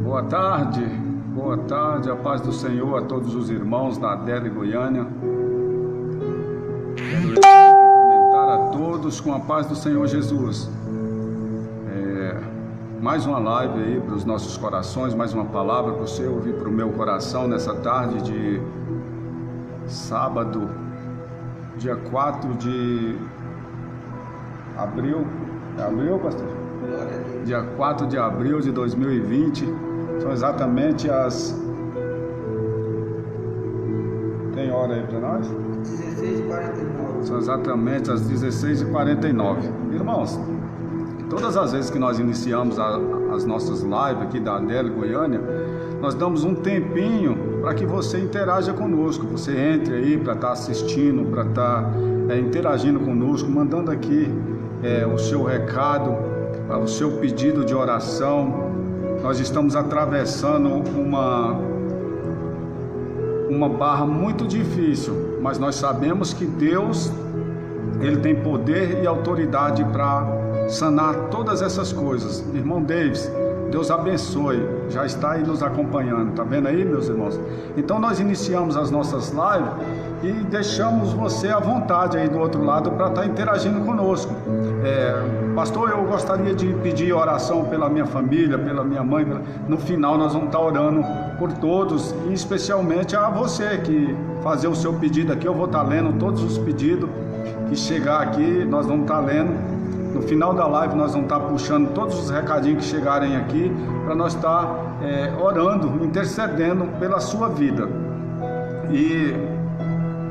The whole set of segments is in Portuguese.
Boa tarde, a paz do Senhor a todos os irmãos da Adélia Goiânia. Quero cumprimentar a todos com a paz do Senhor Jesus. Mais uma live aí para os nossos corações, mais uma palavra para você ouvir para o meu coração nessa tarde de sábado, dia 4 de abril. É abril, pastor? Dia 4 de abril de 2020. São exatamente as... Tem hora aí para nós? 16h49. São exatamente as 16h49. Irmãos, todas as vezes que nós iniciamos as nossas lives aqui da Adélia Goiânia, nós damos um tempinho para que você interaja conosco. Você entre aí para estar assistindo, para estar interagindo conosco, mandando aqui o seu recado, o seu pedido de oração. Nós estamos atravessando uma barra muito difícil, mas nós sabemos que Deus, Ele tem poder e autoridade para sanar todas essas coisas. Irmão Davis, Deus abençoe, já está aí nos acompanhando, tá vendo aí, meus irmãos? Então nós iniciamos as nossas lives e deixamos você à vontade aí do outro lado para estar interagindo conosco. Pastor, eu gostaria de pedir oração pela minha família, pela minha mãe. No final nós vamos estar orando por todos, e especialmente a você que fazer o seu pedido aqui. Eu vou estar lendo todos os pedidos que chegar aqui, nós vamos estar lendo. No final da live nós vamos estar puxando todos os recadinhos que chegarem aqui, para nós estar orando, intercedendo pela sua vida. E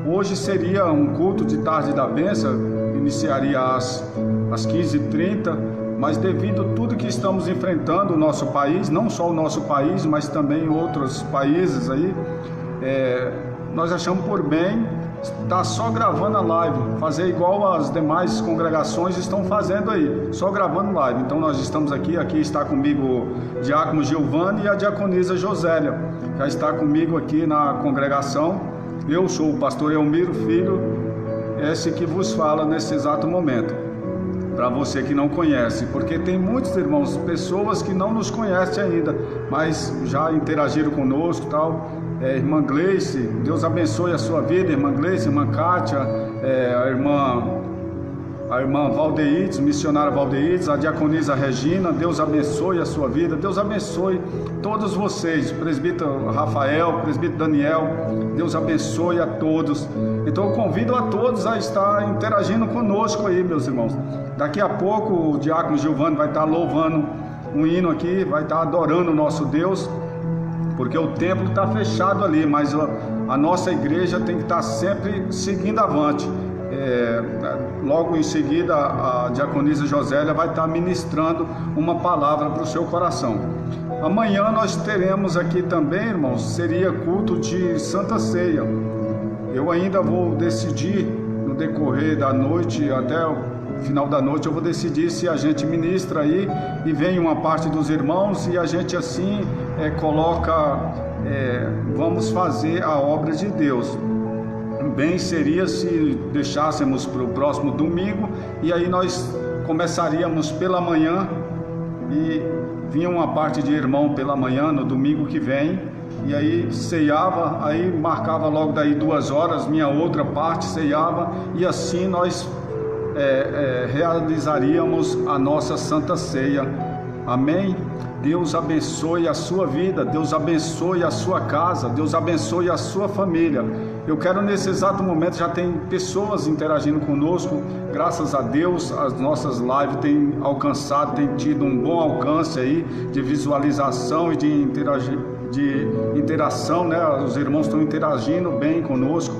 hoje seria um culto de tarde da bênção, iniciaria às 15h30, mas devido a tudo que estamos enfrentando no nosso país, não só o nosso país, mas também outros países aí, nós achamos por bem estar só gravando a live, fazer igual as demais congregações estão fazendo aí, só gravando live. Então nós estamos aqui está comigo o diácono Giovanni e a diaconisa Josélia, já está comigo aqui na congregação. Eu sou o pastor Elmiro Filho, esse que vos fala nesse exato momento, para você que não conhece, porque tem muitos irmãos, pessoas que não nos conhecem ainda, mas já interagiram conosco e tal. Irmã Gleice, Deus abençoe a sua vida, irmã Gleice, irmã Kátia, a irmã Valdeides, missionária Valdeides, a diaconisa Regina, Deus abençoe a sua vida, Deus abençoe todos vocês, presbítero Rafael, presbítero Daniel, Deus abençoe a todos. Então eu convido a todos a estar interagindo conosco aí, meus irmãos. Daqui a pouco o diácono Giovanni vai estar louvando um hino aqui, vai estar adorando o nosso Deus, porque o templo está fechado ali, mas a nossa igreja tem que estar sempre seguindo avante. Logo em seguida a diaconisa Josélia vai estar ministrando uma palavra para o seu coração. Amanhã nós teremos aqui também, irmãos, seria culto de Santa Ceia. Eu ainda vou decidir no decorrer da noite, até o final da noite, eu vou decidir se a gente ministra aí e vem uma parte dos irmãos e a gente assim vamos fazer a obra de Deus. Bem seria se deixássemos para o próximo domingo, e aí nós começaríamos pela manhã e vinha uma parte de irmão pela manhã no domingo que vem, e aí ceiava, aí marcava logo daí 2 horas, minha outra parte ceiava, e assim nós realizaríamos a nossa Santa Ceia. Amém? Deus abençoe a sua vida, Deus abençoe a sua casa, Deus abençoe a sua família. Eu quero nesse exato momento, já tem pessoas interagindo conosco, graças a Deus as nossas lives têm alcançado, têm tido um bom alcance aí de visualização e de interação, né? Os irmãos estão interagindo bem conosco.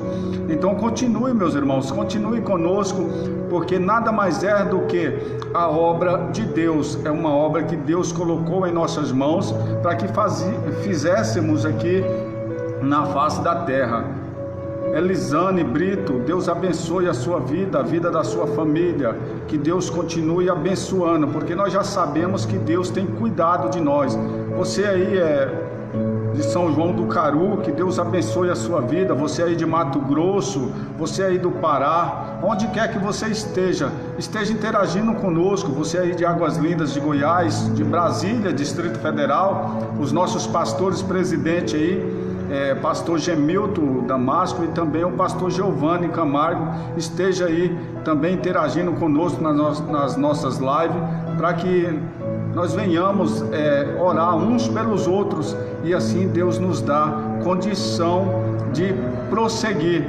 Então continue, meus irmãos, continue conosco, porque nada mais é do que a obra de Deus. É uma obra que Deus colocou em nossas mãos para que fizéssemos aqui na face da terra. Elisane Brito, Deus abençoe a sua vida, a vida da sua família, que Deus continue abençoando, porque nós já sabemos que Deus tem cuidado de nós. Você aí de São João do Caru, que Deus abençoe a sua vida, você aí de Mato Grosso, você aí do Pará, onde quer que você esteja interagindo conosco, você aí de Águas Lindas de Goiás, de Brasília, Distrito Federal, os nossos pastores presidentes aí, pastor Gemilton Damasco e também o pastor Giovanni Camargo, esteja aí também interagindo conosco nas nossas lives, para que nós venhamos orar uns pelos outros e assim Deus nos dá condição de prosseguir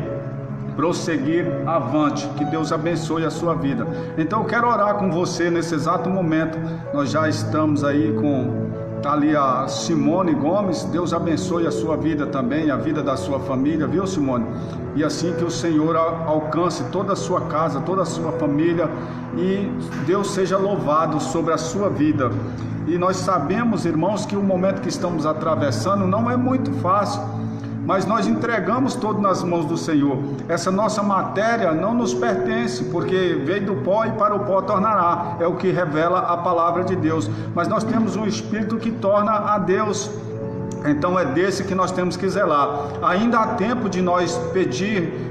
avante. Que Deus abençoe a sua vida. Então eu quero orar com você nesse exato momento. Nós já estamos aí tá ali a Simone Gomes. Deus abençoe a sua vida também, a vida da sua família, viu, Simone? E assim que o Senhor alcance toda a sua casa, toda a sua família, e Deus seja louvado sobre a sua vida. E nós sabemos, irmãos, que o momento que estamos atravessando não é muito fácil, mas nós entregamos todo nas mãos do Senhor. Essa nossa matéria não nos pertence, porque veio do pó e para o pó tornará, é o que revela a palavra de Deus. Mas nós temos um Espírito que torna a Deus, então é desse que nós temos que zelar. Ainda há tempo de nós pedir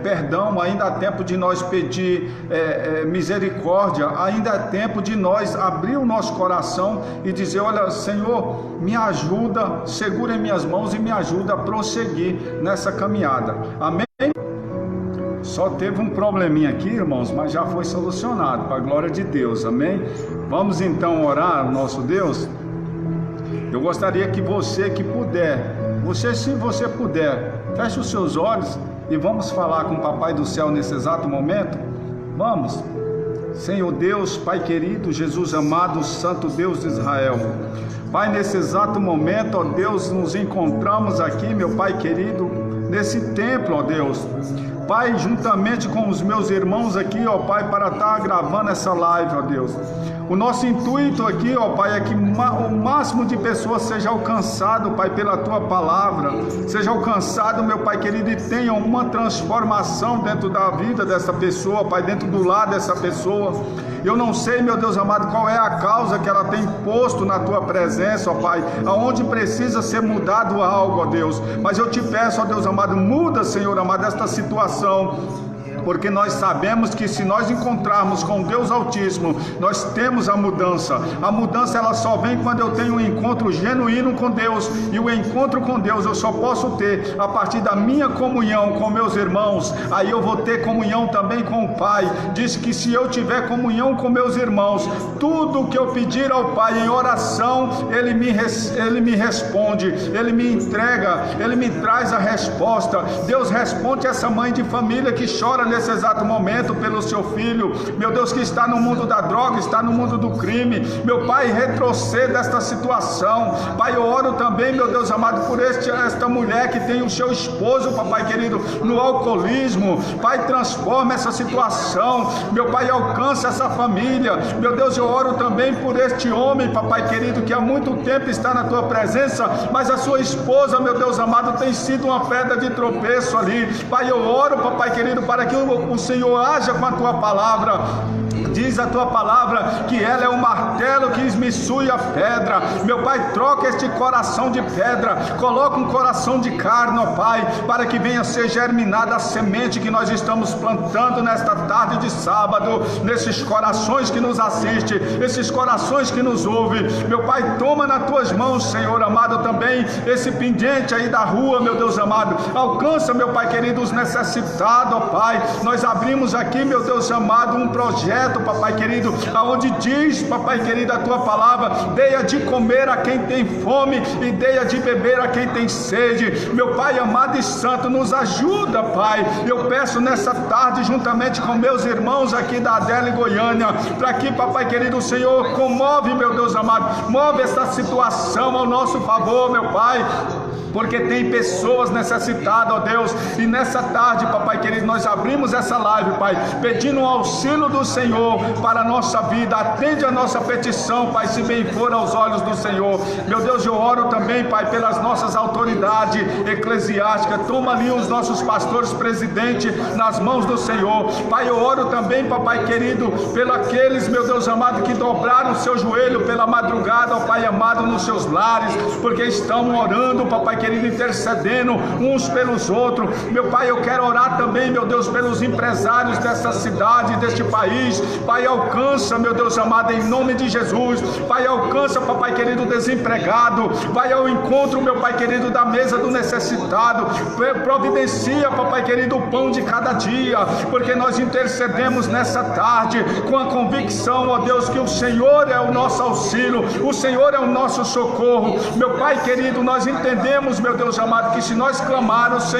perdão, ainda há tempo de nós pedir misericórdia, ainda há tempo de nós abrir o nosso coração e dizer: olha, Senhor, me ajuda, segura em minhas mãos e me ajuda a prosseguir nessa caminhada. Amém? Só teve um probleminha aqui, irmãos, mas já foi solucionado, para a glória de Deus. Amém? Vamos então orar ao nosso Deus. Eu gostaria que você que puder, se você puder, feche os seus olhos e vamos falar com o Papai do Céu nesse exato momento. Vamos. Senhor Deus, Pai querido, Jesus amado, Santo Deus de Israel, Pai, nesse exato momento, ó Deus, nos encontramos aqui, meu Pai querido, nesse templo, ó Deus, Pai, juntamente com os meus irmãos aqui, ó Pai, para estar gravando essa live, ó Deus. O nosso intuito aqui, ó Pai, é que o máximo de pessoas seja alcançado, Pai, pela Tua palavra, seja alcançado, meu Pai querido, e tenha uma transformação dentro da vida dessa pessoa, Pai, dentro do lar dessa pessoa. Eu não sei, meu Deus amado, qual é a causa que ela tem posto na Tua presença, ó Pai, aonde precisa ser mudado algo, ó Deus, mas eu te peço, ó Deus amado, muda, Senhor amado, esta situação, porque nós sabemos que se nós encontrarmos com Deus Altíssimo, nós temos a mudança. A mudança ela só vem quando eu tenho um encontro genuíno com Deus, e o encontro com Deus eu só posso ter a partir da minha comunhão com meus irmãos. Aí eu vou ter comunhão também com o Pai. Diz que se eu tiver comunhão com meus irmãos, tudo que eu pedir ao Pai em oração, Ele me responde, Ele me entrega, Ele me traz a resposta. Deus responde essa mãe de família que chora nesse exato momento pelo seu filho, meu Deus, que está no mundo da droga, está no mundo do crime. Meu Pai, retroceda esta situação. Pai, eu oro também, meu Deus amado, por esta mulher que tem o seu esposo, papai querido, no alcoolismo. Pai, transforma essa situação. Meu Pai, alcança essa família. Meu Deus, eu oro também por este homem, papai querido, que há muito tempo está na tua presença, mas a sua esposa, meu Deus amado, tem sido uma pedra de tropeço ali. Pai, eu oro, papai querido, para que o Senhor haja com a tua palavra. Diz a tua palavra que ela é um martelo que esmiçoe a pedra. Meu Pai, troca este coração de pedra, coloca um coração de carne, ó Pai, para que venha ser germinada a semente que nós estamos plantando nesta tarde de sábado, nesses corações que nos assistem, esses corações que nos ouvem. Meu Pai, toma nas tuas mãos, Senhor amado, também esse pendente aí da rua, meu Deus amado, alcança, meu Pai querido, os necessitados, ó Pai. Nós abrimos aqui, meu Deus amado, um projeto, papai querido, aonde diz, papai querido, a tua palavra: deia de comer a quem tem fome e deia de beber a quem tem sede. Meu Pai amado e santo, nos ajuda, Pai. Eu peço nessa tarde, juntamente com meus irmãos aqui da Adela e Goiânia, para que, papai querido, o Senhor comove, meu Deus amado, move essa situação ao nosso favor, meu Pai. porque tem pessoas necessitadas, ó Deus, e nessa tarde, papai querido, nós abrimos essa live, Pai, pedindo o auxílio do Senhor para a nossa vida. Atende a nossa petição, Pai, se bem for aos olhos do Senhor. Meu Deus, eu oro também, Pai, pelas nossas autoridades eclesiásticas. Toma ali os nossos pastores, presidente, nas mãos do Senhor. Pai, eu oro também, papai querido, pelos meu Deus amado, que dobraram o seu joelho pela madrugada, ó Pai amado, nos seus lares, porque estão orando, papai querido, intercedendo uns pelos outros. Meu Pai, eu quero orar também, meu Deus, pelos empresários dessa cidade, deste país. Pai, alcança, meu Deus amado, em nome de Jesus. Pai, alcança, papai querido, o desempregado. Vai ao encontro, meu Pai querido, da mesa do necessitado. Providencia, papai querido, o pão de cada dia, porque nós intercedemos nessa tarde com a convicção, ó Deus, que o Senhor é o nosso auxílio, o Senhor é o nosso socorro. Meu Pai querido, nós entendemos, meu Deus amado, que se nós clamarmos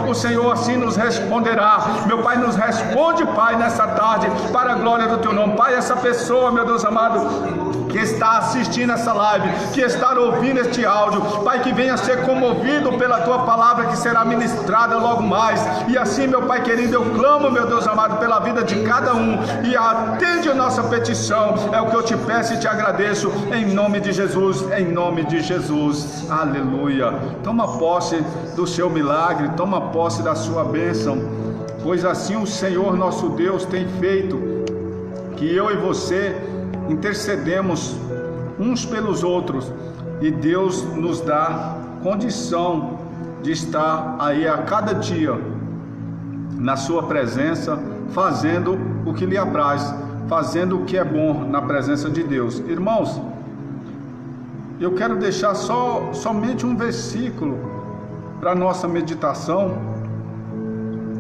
o Senhor assim nos responderá. Meu Pai, nos responde, Pai, nessa tarde, para a glória do Teu nome. Pai, essa pessoa, meu Deus amado, que está assistindo essa live, que está ouvindo este áudio, Pai, que venha ser comovido pela Tua palavra que será ministrada logo mais. E assim, meu Pai querido, eu clamo, meu Deus amado, pela vida de cada um, e atende a nossa petição. É o que eu te peço e te agradeço, em nome de Jesus, em nome de Jesus. Aleluia. Toma posse do seu milagre, toma posse da sua bênção, pois assim o Senhor nosso Deus tem feito, que eu e você intercedemos uns pelos outros, e Deus nos dá condição de estar aí a cada dia na sua presença, fazendo o que lhe apraz, fazendo o que é bom na presença de Deus. Irmãos, eu quero deixar somente um versículo para nossa meditação.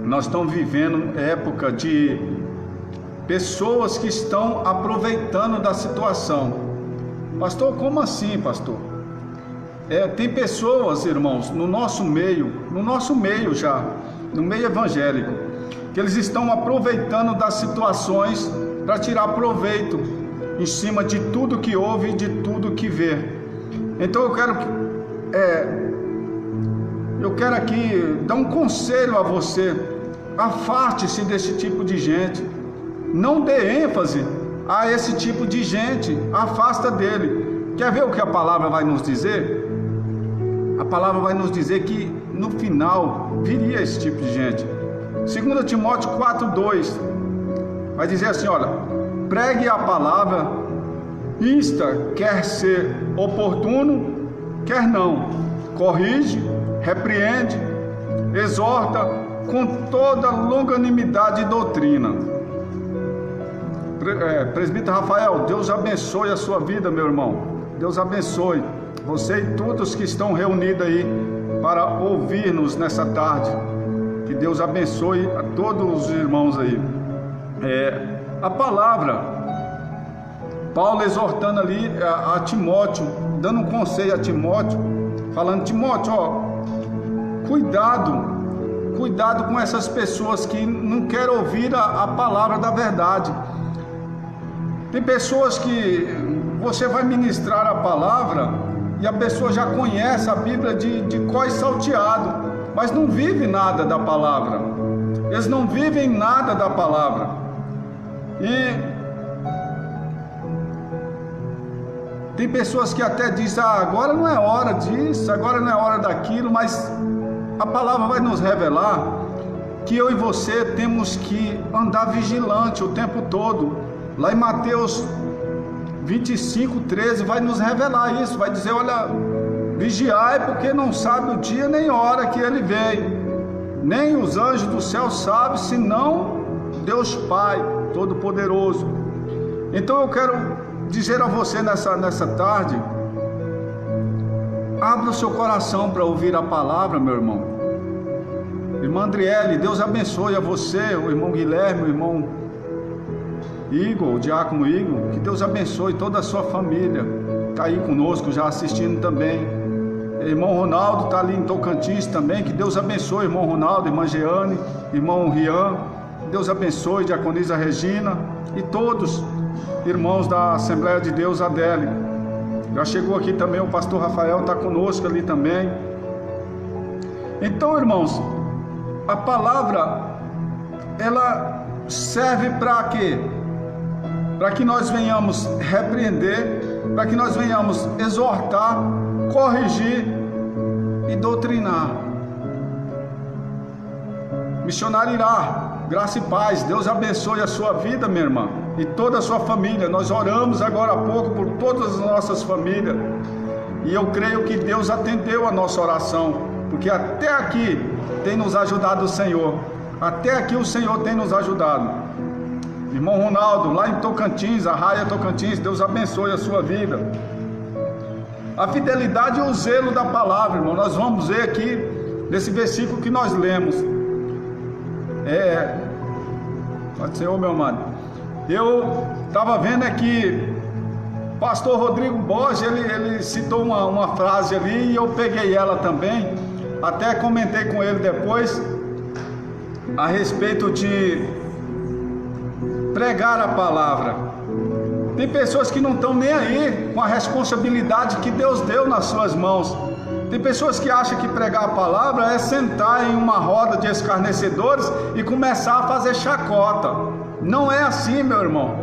Nós estamos vivendo época de pessoas que estão aproveitando da situação. Pastor, como assim, pastor? Tem pessoas, irmãos, no nosso meio já, no meio evangélico, que eles estão aproveitando das situações para tirar proveito em cima de tudo que ouve e de tudo que vê. Então eu quero aqui dar um conselho a você: afaste-se desse tipo de gente. Não dê ênfase a esse tipo de gente, afasta dele. Quer ver o que a palavra vai nos dizer? A palavra vai nos dizer que no final viria esse tipo de gente. 2 Timóteo 4:2 vai dizer assim: olha, pregue a palavra, insta, quer ser oportuno, quer não, corrige, repreende, exorta com toda longanimidade e doutrina. Presbítero Rafael, Deus abençoe a sua vida, meu irmão. Deus abençoe você e todos que estão reunidos aí para ouvir-nos nessa tarde. Que Deus abençoe a todos os irmãos aí. A palavra, Paulo exortando ali a Timóteo, dando um conselho a Timóteo, falando: Timóteo, cuidado com essas pessoas que não querem ouvir a palavra da verdade. Tem pessoas que você vai ministrar a palavra e a pessoa já conhece a Bíblia de cor e salteado, mas não vive nada da palavra. Eles não vivem nada da palavra. E tem pessoas que até dizem: agora não é hora disso, agora não é hora daquilo, mas a palavra vai nos revelar que eu e você temos que andar vigilante o tempo todo. Lá em Mateus 25:13 vai nos revelar isso, vai dizer: olha, vigiai, porque não sabe o dia nem a hora que ele vem, nem os anjos do céu sabem, senão Deus Pai Todo-Poderoso. Então eu quero dizer a você nessa tarde: abra o seu coração para ouvir a palavra, meu irmão. Irmã Andriele, Deus abençoe a você, o irmão Guilherme, o irmão Igor, o diácono Igor, que Deus abençoe toda a sua família, está aí conosco já assistindo também. Irmão Ronaldo está ali em Tocantins também, que Deus abençoe, irmão Ronaldo, irmã Jeane, irmão Rian, Deus abençoe, diaconisa Regina e todos irmãos da Assembleia de Deus Adélia. Já chegou aqui também o pastor Rafael, está conosco ali também. Então, irmãos, a palavra, ela serve para quê? Para que nós venhamos repreender, para que nós venhamos exortar, corrigir e doutrinar. Missionário Irá, graça e paz, Deus abençoe a sua vida, minha irmã, e toda a sua família. Nós oramos agora há pouco por todas as nossas famílias, e eu creio que Deus atendeu a nossa oração, porque até aqui tem nos ajudado o Senhor, até aqui o Senhor tem nos ajudado. Irmão Ronaldo, lá em Tocantins, a Raia Tocantins, Deus abençoe a sua vida. A fidelidade e o zelo da palavra, irmão, nós vamos ver aqui nesse versículo que nós lemos. Pode ser, meu amado. Eu estava vendo aqui, pastor Rodrigo Borges, ele citou uma frase ali, e eu peguei ela também, até comentei com ele depois, a respeito de pregar a palavra. Tem pessoas que não estão nem aí com a responsabilidade que Deus deu nas suas mãos. Tem pessoas que acham que pregar a palavra é sentar em uma roda de escarnecedores e começar a fazer chacota. Não é assim, meu irmão.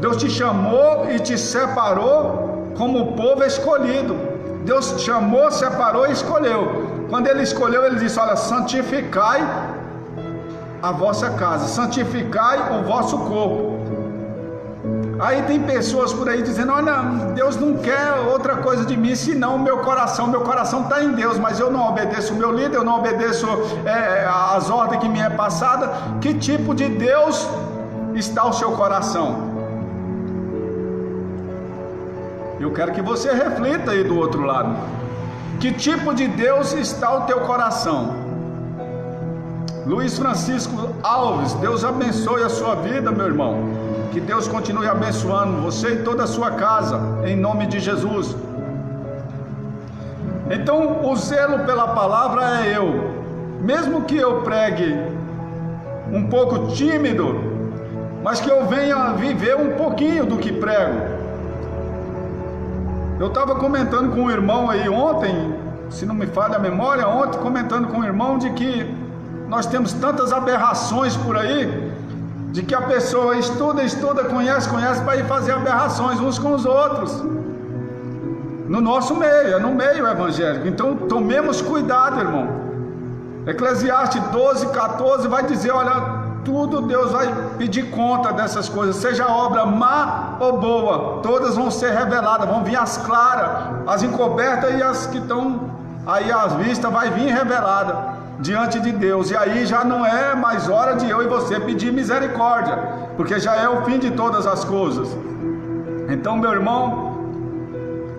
Deus te chamou e te separou como povo escolhido. Deus te chamou, separou e escolheu. Quando Ele escolheu, Ele disse: olha, santificai a vossa casa, santificai o vosso corpo. Aí tem pessoas por aí dizendo: olha, Deus não quer outra coisa de mim senão o meu coração está em Deus, mas eu não obedeço o meu líder, eu não obedeço as ordens que me é passada. Que tipo de Deus está o seu coração? Eu quero que você reflita aí do outro lado. Que tipo de Deus está o teu coração? Luiz Francisco Alves, Deus abençoe a sua vida, meu irmão. Que Deus continue abençoando você e toda a sua casa, em nome de Jesus. Então, o zelo pela palavra é eu. Mesmo que eu pregue um pouco tímido, mas que eu venha viver um pouquinho do que prego. Eu estava comentando com um irmão aí ontem, se não me falha a memória, comentando com um irmão de que nós temos tantas aberrações por aí, de que a pessoa estuda, conhece para ir fazer aberrações uns com os outros, no nosso meio, no meio evangélico. Então tomemos cuidado, irmão. Eclesiastes 12:14 vai dizer: olha, tudo Deus vai pedir conta dessas coisas, seja obra má ou boa, todas vão ser reveladas, vão vir as claras, as encobertas, e as que estão aí à vista vai vir revelada diante de Deus. E aí já não é mais hora de eu e você pedir misericórdia, porque já é o fim de todas as coisas. Então, meu irmão,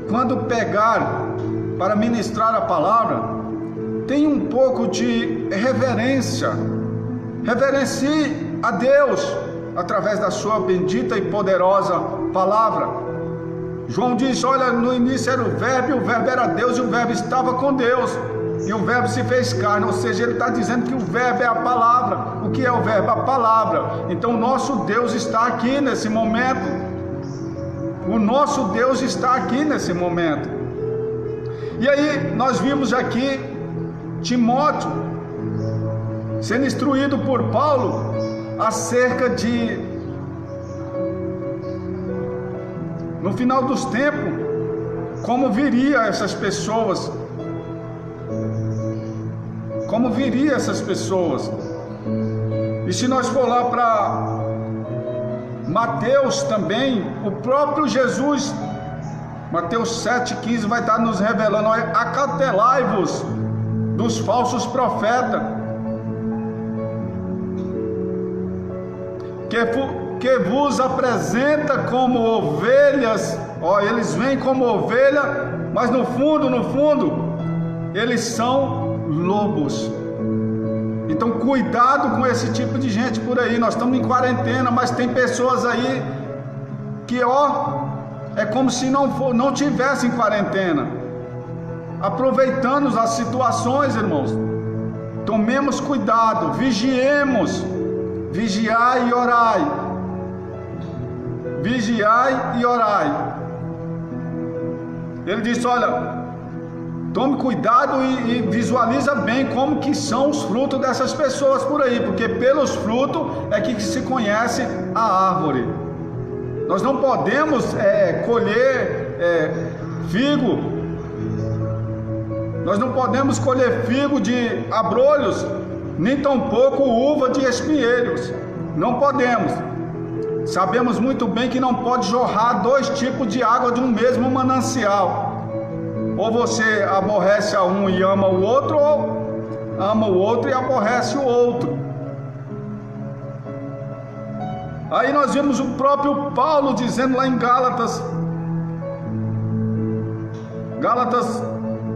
quando pegar para ministrar a palavra, tenha um pouco de reverência. Reverencie a Deus através da sua bendita e poderosa palavra. João diz: olha, no início era o verbo, e o verbo era Deus, e o verbo estava com Deus, e o verbo se fez carne. Ou seja, ele está dizendo que o verbo é a palavra. O que é o verbo? A palavra. Então o nosso Deus está aqui nesse momento. O nosso Deus está aqui nesse momento. E aí nós vimos aqui Timóteo sendo instruído por Paulo acerca de, no final dos tempos, como viria essas pessoas. Como viria essas pessoas. E se nós for lá para Mateus também, o próprio Jesus, Mateus 7,15, vai estar nos revelando: acautelai-vos dos falsos profetas, que vos apresenta como ovelhas. Eles vêm como ovelha, mas no fundo, eles são lobos. Então cuidado com esse tipo de gente por aí. Nós estamos em quarentena, mas tem pessoas aí que é como se não tivessem quarentena, aproveitando as situações, irmãos. Tomemos cuidado, vigiemos. Vigiai e orai. Vigiai e orai. Ele disse: olha, Tome cuidado e visualiza bem como que são os frutos dessas pessoas por aí, porque pelos frutos é que se conhece a árvore. Nós não podemos colher figo, nós não podemos colher figo de abrolhos, nem tampouco uva de espinheiros. Não podemos. Sabemos muito bem que não pode jorrar dois tipos de água de um mesmo manancial. Ou você aborrece a um e ama o outro, ou ama o outro e aborrece o outro. Aí nós vimos o próprio Paulo dizendo lá em Gálatas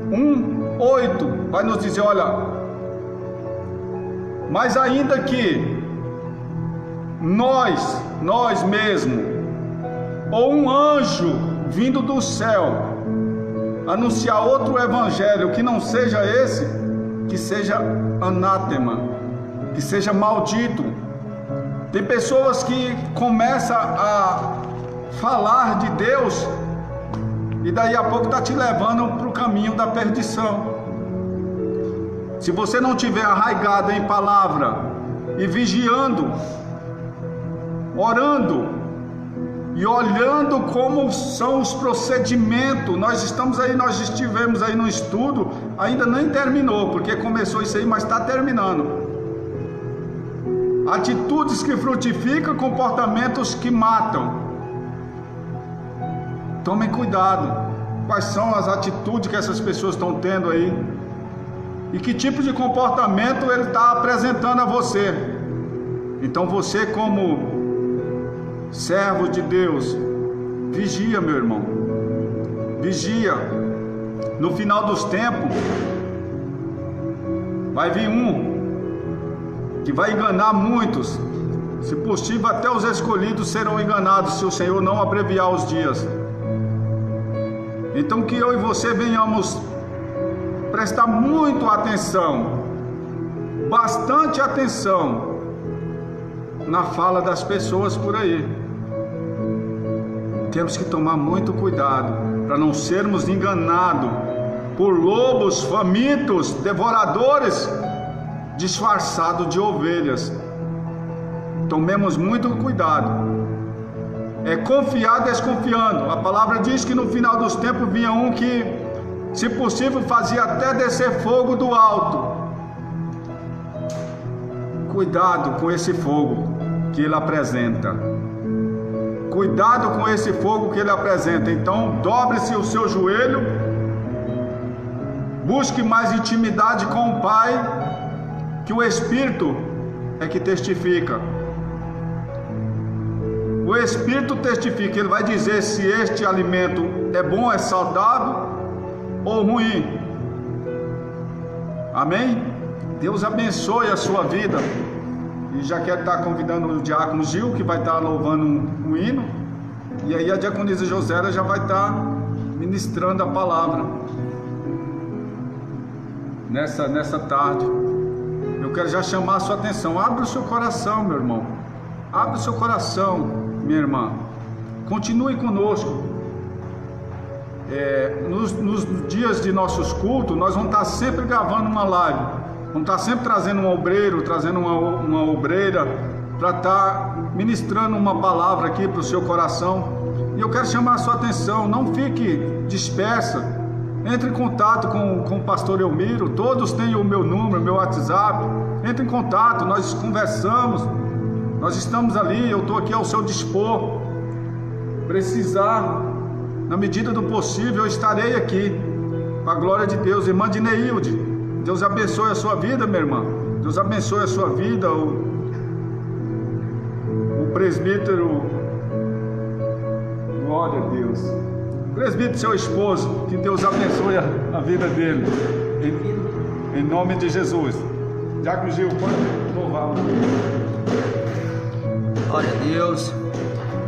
1:8, vai nos dizer, olha, mas ainda que nós mesmos, ou um anjo vindo do céu, anunciar outro evangelho que não seja esse, que seja anátema, que seja maldito. Tem pessoas que começam a falar de Deus e daí a pouco está te levando para o caminho da perdição. Se você não tiver arraigado em palavra e vigiando, orando e olhando como são os procedimentos, nós estivemos aí no estudo, ainda nem terminou, porque começou isso aí, mas está terminando. Atitudes que frutificam, comportamentos que matam. Tomem cuidado. Quais são as atitudes que essas pessoas estão tendo aí? E que tipo de comportamento ele está apresentando a você? Então você, como servo de Deus, vigia, meu irmão. Vigia. No final dos tempos, vai vir um que vai enganar muitos. Se possível, até os escolhidos serão enganados, se o Senhor não abreviar os dias. Então que eu e você venhamos prestar muito atenção, bastante atenção na fala das pessoas por aí. Temos que tomar muito cuidado para não sermos enganados por lobos famintos, devoradores, disfarçados de ovelhas. Tomemos muito cuidado. Confiar desconfiando. A palavra diz que no final dos tempos vinha um que, se possível, fazia até descer fogo do alto. Cuidado com esse fogo que ele apresenta. Cuidado com esse fogo que ele apresenta. Então, dobre-se o seu joelho, busque mais intimidade com o Pai, que o Espírito é que testifica. O Espírito testifica, ele vai dizer se este alimento é bom, é saudável ou ruim. Amém? Deus abençoe a sua vida. E já quero estar convidando o diácono Gil, que vai estar louvando um hino. E aí a diaconisa Josélia já vai estar ministrando a palavra nessa tarde. Eu quero já chamar a sua atenção. Abra o seu coração, meu irmão. Abra o seu coração, minha irmã. Continue conosco. Nos dias de nossos cultos, nós vamos estar sempre gravando uma live. Vamos estar sempre trazendo um obreiro, trazendo uma obreira, para estar ministrando uma palavra aqui para o seu coração. E eu quero chamar a sua atenção. Não fique dispersa. Entre em contato com o pastor Elmiro. Todos têm o meu número, meu WhatsApp. Entre em contato, nós conversamos. Nós estamos ali, eu estou aqui ao seu dispor. Precisar, na medida do possível, eu estarei aqui. Com a glória de Deus. Irmã de Neilde, Deus abençoe a sua vida, minha irmã. Deus abençoe a sua vida. O presbítero, glória a Deus. Presbítero, seu esposo, que Deus abençoe a vida dele. Em nome de Jesus. Diácono Gil, pode louvar. Glória a Deus.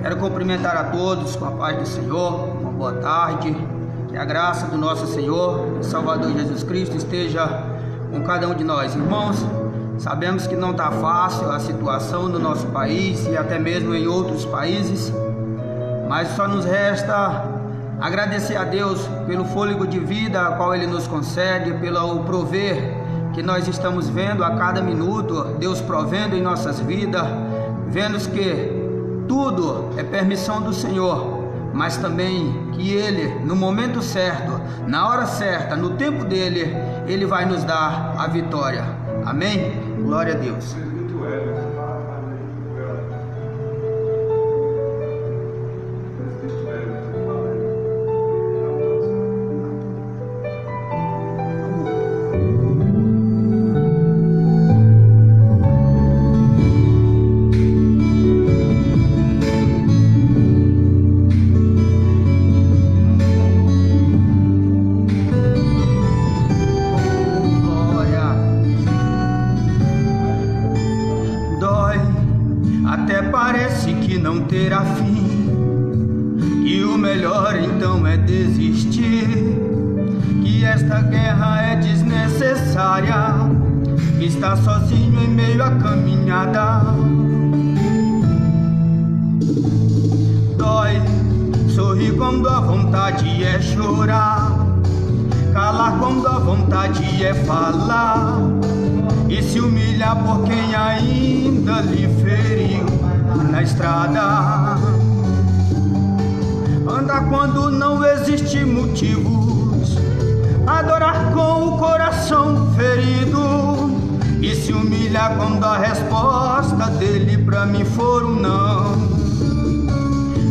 Quero cumprimentar a todos com a paz do Senhor. Uma boa tarde. Que a graça do nosso Senhor e Salvador Jesus Cristo esteja com cada um de nós. Irmãos, sabemos que não está fácil a situação no nosso país e até mesmo em outros países, mas só nos resta Agradecer a Deus pelo fôlego de vida a qual Ele nos concede, pelo prover que nós estamos vendo a cada minuto, Deus provendo em nossas vidas, vendo que tudo é permissão do Senhor, mas também que Ele, no momento certo, na hora certa, no tempo dEle, Ele vai nos dar a vitória. Amém? Glória a Deus. Até parece que não terá fim, que o melhor então é desistir, que esta guerra é desnecessária, que está sozinho em meio à caminhada. Dói, sorrir quando a vontade é chorar, calar quando a vontade é falar, e se humilhar por quem ainda lhe feriu na estrada. Andar quando não existe motivos, adorar com o coração ferido, e se humilhar quando a resposta dele pra mim for um não.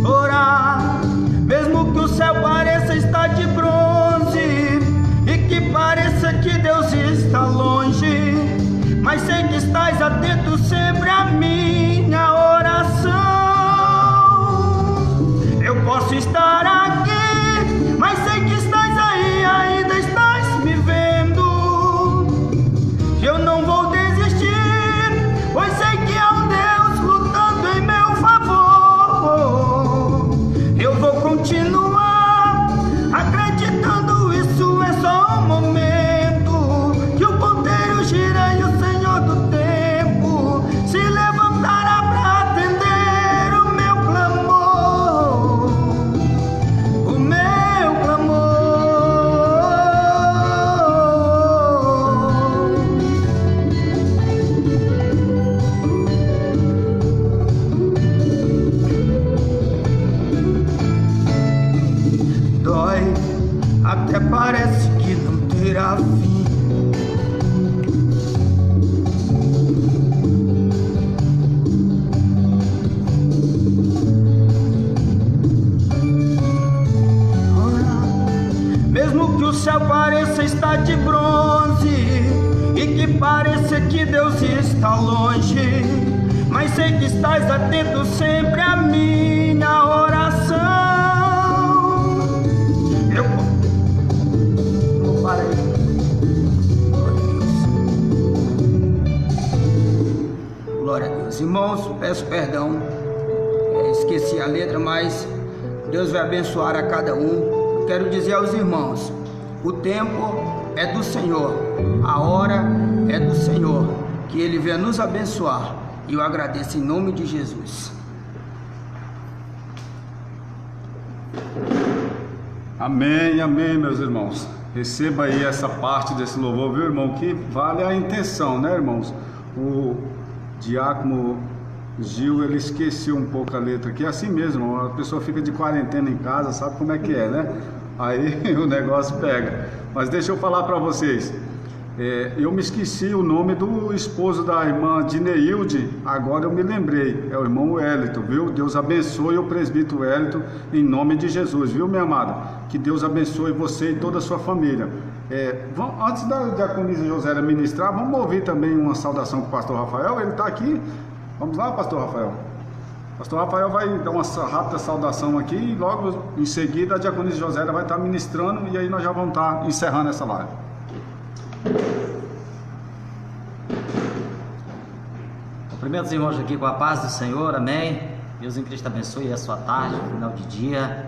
Orar, mesmo que o céu pareça estar de bronze, e que pareça que Deus está longe, mas sei que estás atento sempre à minha oração. Eu posso estar aqui, mas sei que estás aí, ainda estás me vendo. Eu não vou desistir, pois sei que há um Deus lutando em meu favor. Eu vou continuar acreditando, isso é só um momento, que o ponteiro gira e o Senhor do tempo se levantará para atender o meu clamor, o meu clamor. Dói, até parece que não terá fim, mesmo que o céu pareça estar de bronze, e que pareça que Deus está longe, mas sei que estás atento sempre à minha oração. Eu vou parar aí. Glória a Deus. Irmãos, peço perdão, esqueci a letra, mas Deus vai abençoar a cada um. Quero dizer aos irmãos, o tempo é do Senhor, a hora é do Senhor, que Ele venha nos abençoar, e eu agradeço em nome de Jesus. Amém, amém, meus irmãos. Receba aí essa parte desse louvor, viu, irmão? Que vale a intenção, né, irmãos? O diácono Gil, ele esqueceu um pouco a letra aqui, é assim mesmo, a pessoa fica de quarentena em casa, sabe como é que é, né? Aí o negócio pega. Mas deixa eu falar para vocês, eu me esqueci o nome do esposo da irmã Dineilde, agora eu me lembrei, é o irmão Wellington, viu? Deus abençoe o presbítero Wellington, em nome de Jesus, viu, minha amada? Que Deus abençoe você e toda a sua família. Antes da diaconisa Josélia ministrar, vamos ouvir também uma saudação com o pastor Rafael, ele está aqui. Vamos lá, pastor Rafael. Pastor Rafael vai dar uma rápida saudação aqui e logo em seguida a diaconisa Josélia vai estar ministrando, e aí nós já vamos estar encerrando essa live. Cumprimento os irmãos aqui com a paz do Senhor, amém. Deus em Cristo abençoe a sua tarde, final de dia.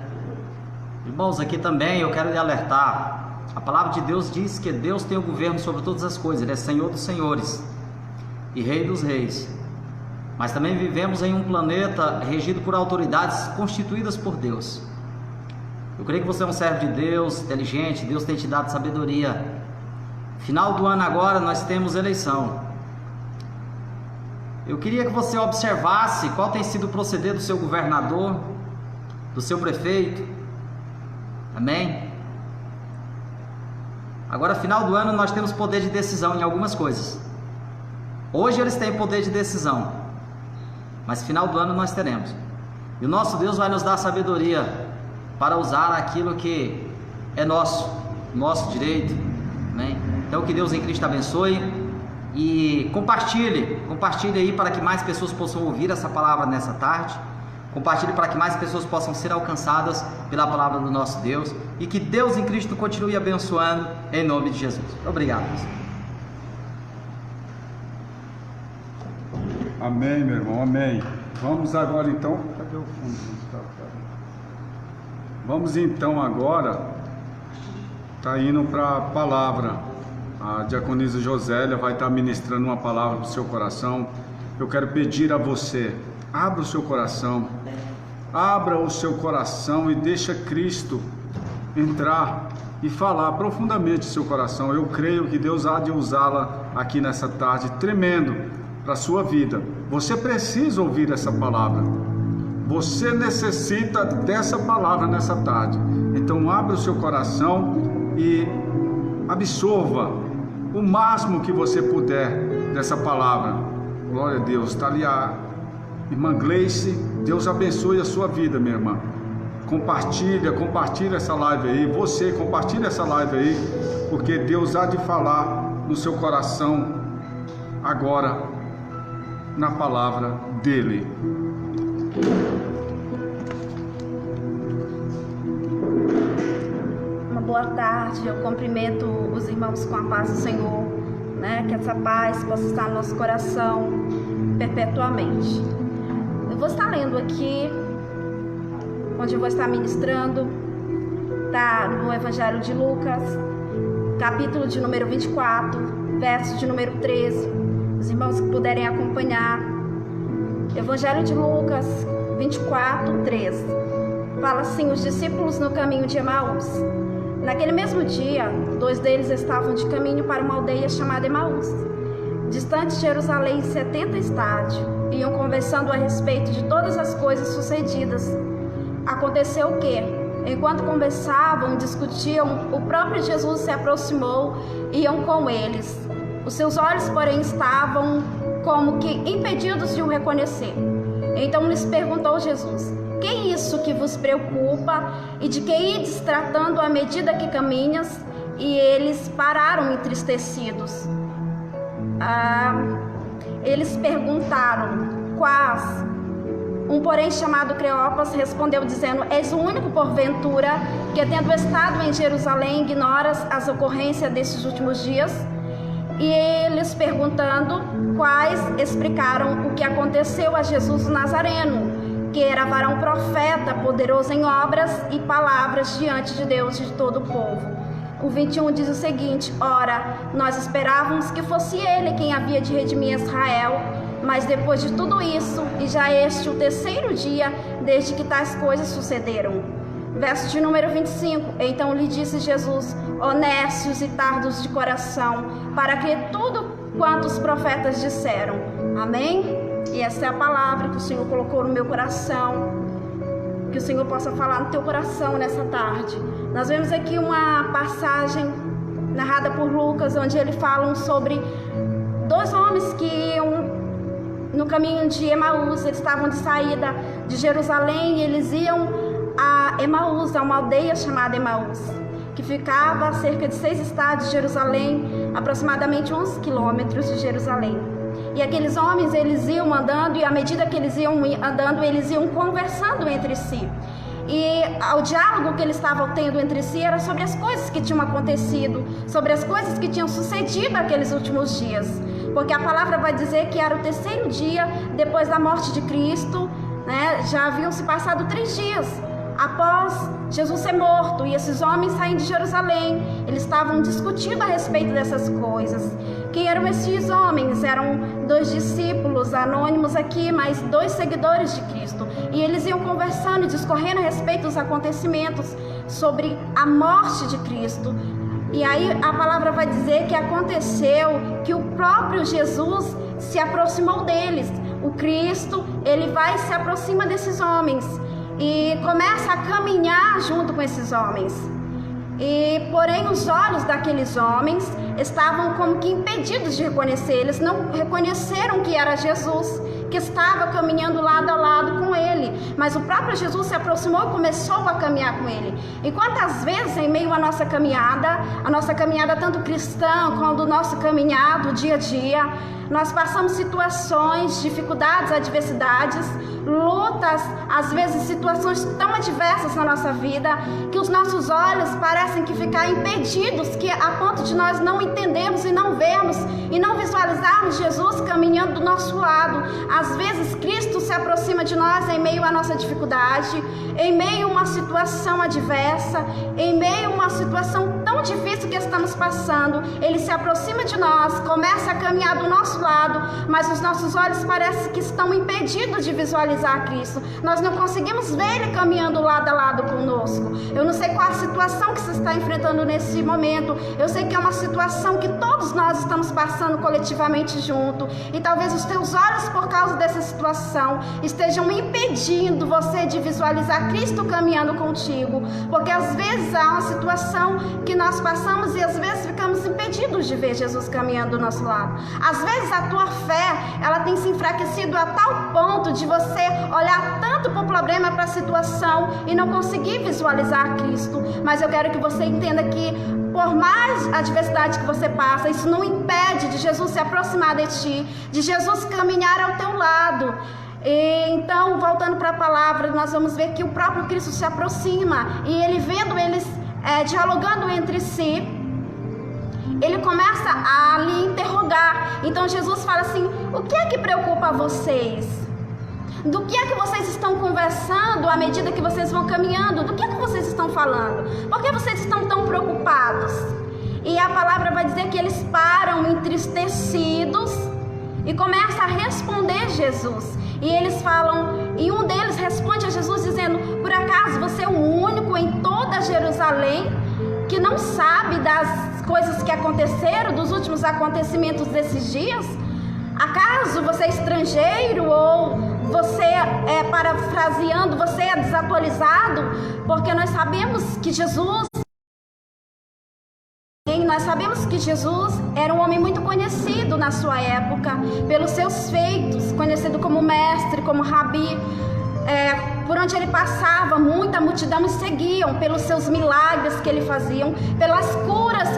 Irmãos, aqui também eu quero lhe alertar. A palavra de Deus diz que Deus tem o governo sobre todas as coisas, Ele é Senhor dos senhores e Rei dos reis. Mas também vivemos em um planeta regido por autoridades constituídas por Deus. Eu creio que você é um servo de Deus, inteligente, Deus tem te dado sabedoria. Final do ano agora nós temos eleição. Eu queria que você observasse qual tem sido o proceder do seu governador, do seu prefeito. Amém? Agora, final do ano, nós temos poder de decisão em algumas coisas. Hoje eles têm poder de decisão, mas final do ano nós teremos. E o nosso Deus vai nos dar sabedoria para usar aquilo que é nosso direito. Amém? Então, que Deus em Cristo abençoe. E compartilhe aí para que mais pessoas possam ouvir essa palavra nessa tarde. Compartilhe para que mais pessoas possam ser alcançadas pela palavra do nosso Deus. E que Deus em Cristo continue abençoando em nome de Jesus. Obrigado. Amém, meu irmão, amém. Vamos agora então. Cadê o fundo? Vamos então agora. Está indo para a palavra. A diaconisa Josélia vai estar ministrando uma palavra para o seu coração. Eu quero pedir a você, abra o seu coração e deixa Cristo entrar e falar profundamente o seu coração. Eu creio que Deus há de usá-la aqui nessa tarde, tremendo para a sua vida. Você precisa ouvir essa palavra. Você necessita dessa palavra nessa tarde. Então abra o seu coração e absorva o máximo que você puder dessa palavra. Glória a Deus. Está ali a irmã Gleice. Deus abençoe a sua vida, minha irmã. Compartilha essa live aí. Você compartilha essa live aí, porque Deus há de falar no seu coração agora na palavra dele. Boa tarde, eu cumprimento os irmãos com a paz do Senhor, né? Que essa paz possa estar no nosso coração perpetuamente. Eu vou estar lendo aqui, onde eu vou estar ministrando, tá no Evangelho de Lucas, capítulo de número 24, verso de número 13. Os irmãos que puderem acompanhar. Evangelho de Lucas 24, 13. Fala assim: os discípulos no caminho de Emaús. Naquele mesmo dia, 2 deles estavam de caminho para uma aldeia chamada Emaús, distante de Jerusalém 70 estádios. Iam conversando a respeito de todas as coisas sucedidas. Aconteceu que, enquanto conversavam, discutiam, o próprio Jesus se aproximou e iam com eles. Os seus olhos, porém, estavam como que impedidos de o reconhecer. Então lhes perguntou Jesus: que é isso que vos preocupa e de que ides tratando à medida que caminhas? E eles pararam entristecidos. Eles perguntaram: quais? Um, porém, chamado Cleopas, respondeu dizendo: és o único, porventura, que, tendo estado em Jerusalém, ignoras as ocorrências destes últimos dias? E eles, perguntando quais, explicaram o que aconteceu a Jesus o Nazareno, que era varão profeta, poderoso em obras e palavras diante de Deus e de todo o povo. O 21 diz o seguinte: ora, nós esperávamos que fosse ele quem havia de redimir Israel, mas depois de tudo isso, e já este o 3º dia, desde que tais coisas sucederam. Verso de número 25. Então lhe disse Jesus: honestos e tardos de coração, para crer tudo quanto os profetas disseram. Amém? E essa é a palavra que o Senhor colocou no meu coração, que o Senhor possa falar no teu coração nessa tarde. Nós vemos aqui uma passagem narrada por Lucas, onde ele fala sobre 2 homens que iam no caminho de Emaús. Eles estavam de saída de Jerusalém e eles iam a Emaús, a uma aldeia chamada Emaús, que ficava a cerca de 6 estádios de Jerusalém, aproximadamente 11 quilômetros de Jerusalém. E aqueles homens, eles iam andando, e à medida que eles iam andando, eles iam conversando entre si. E o diálogo que eles estavam tendo entre si era sobre as coisas que tinham acontecido, sobre as coisas que tinham sucedido aqueles últimos dias. Porque a palavra vai dizer que era o 3º dia depois da morte de Cristo, né? Já haviam se passado 3 dias após Jesus ser morto, e esses homens saindo de Jerusalém, eles estavam discutindo a respeito dessas coisas. Quem eram esses homens? Eram 2 discípulos anônimos aqui, mas 2 seguidores de Cristo, e eles iam conversando e discorrendo a respeito dos acontecimentos sobre a morte de Cristo. E aí a palavra vai dizer que aconteceu que o próprio Jesus se aproximou deles. O Cristo, ele vai e se aproxima desses homens e começa a caminhar junto com esses homens. E porém os olhos daqueles homens estavam como que impedidos de reconhecer. Eles não reconheceram que era Jesus, que estava caminhando lado a lado com ele. Mas o próprio Jesus se aproximou e começou a caminhar com ele. E quantas vezes em meio à nossa caminhada tanto cristã quanto o nosso caminhado dia a dia, nós passamos situações, dificuldades, adversidades, lutas, às vezes situações tão adversas na nossa vida, que os nossos olhos parecem que ficar impedidos, que a ponto de nós não entendermos e não vermos e não visualizarmos Jesus caminhando do nosso lado. Às vezes Cristo se aproxima de nós em meio à nossa dificuldade, em meio a uma situação adversa, em meio a uma situação tão difícil que estamos passando. Ele se aproxima de nós, começa a caminhar do nosso lado, mas os nossos olhos parecem que estão impedidos de visualizar Cristo. Nós não conseguimos ver Ele caminhando lado a lado conosco. Eu não sei qual a situação que você está enfrentando nesse momento. Eu sei que é uma situação que todos nós estamos passando coletivamente junto. E talvez os teus olhos, por causa dessa situação, estejam impedindo você de visualizar Cristo caminhando contigo. Porque às vezes há uma situação que nós passamos e às vezes ficamos impedidos de ver Jesus caminhando do nosso lado. Às vezes a tua fé, ela tem se enfraquecido a tal ponto de você olhar tanto para o problema, para a situação e não conseguir visualizar Cristo. Mas eu quero que você entenda que por mais adversidade que você passa, isso não impede de Jesus se aproximar de ti, de Jesus caminhar ao teu lado. E então, voltando para a palavra, nós vamos ver que o próprio Cristo se aproxima e ele vendo eles dialogando entre si, ele começa a lhe interrogar. Então Jesus fala assim: o que é que preocupa vocês? Do que é que vocês estão conversando à medida que vocês vão caminhando? Do que é que vocês estão falando? Por que vocês estão tão preocupados? E a palavra vai dizer que eles param entristecidos e começam a responder Jesus. E eles falam, e um deles responde a Jesus dizendo: por acaso você é o único em toda Jerusalém que não sabe das coisas que aconteceram, dos últimos acontecimentos desses dias? Acaso você é estrangeiro ou você parafraseando, você é desatualizado? Porque nós sabemos que Jesus era um homem muito conhecido na sua época, pelos seus feitos, conhecido como mestre, como rabi. Por onde ele passava, muita multidão o seguiam pelos seus milagres que ele fazia, pelas curas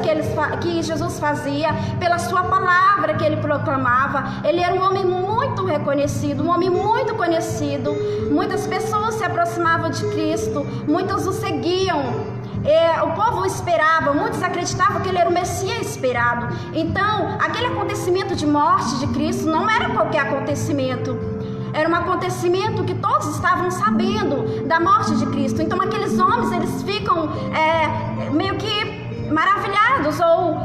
que Jesus fazia, pela sua palavra que ele proclamava. Ele era um homem muito reconhecido, um homem muito conhecido. Muitas pessoas se aproximavam de Cristo, muitos o seguiam. O povo o esperava, muitos acreditavam que ele era o Messias esperado. Então, aquele acontecimento de morte de Cristo não era qualquer acontecimento. Era um acontecimento que todos estavam sabendo da morte de Cristo. Então aqueles homens, eles ficam meio que maravilhados ou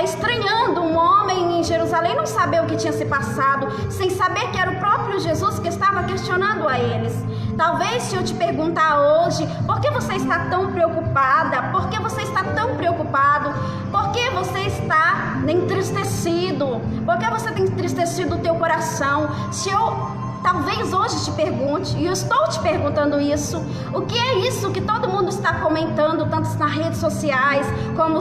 estranhando um homem em Jerusalém não saber o que tinha se passado, sem saber que era o próprio Jesus que estava questionando a eles. Talvez se eu te perguntar hoje, por que você está tão preocupada? Por que você está tão preocupado? Por que você está entristecido? Por que você tem entristecido o teu coração? Se eu talvez hoje te pergunte, e eu estou te perguntando isso, o que é isso que todo mundo está comentando, tanto nas redes sociais, como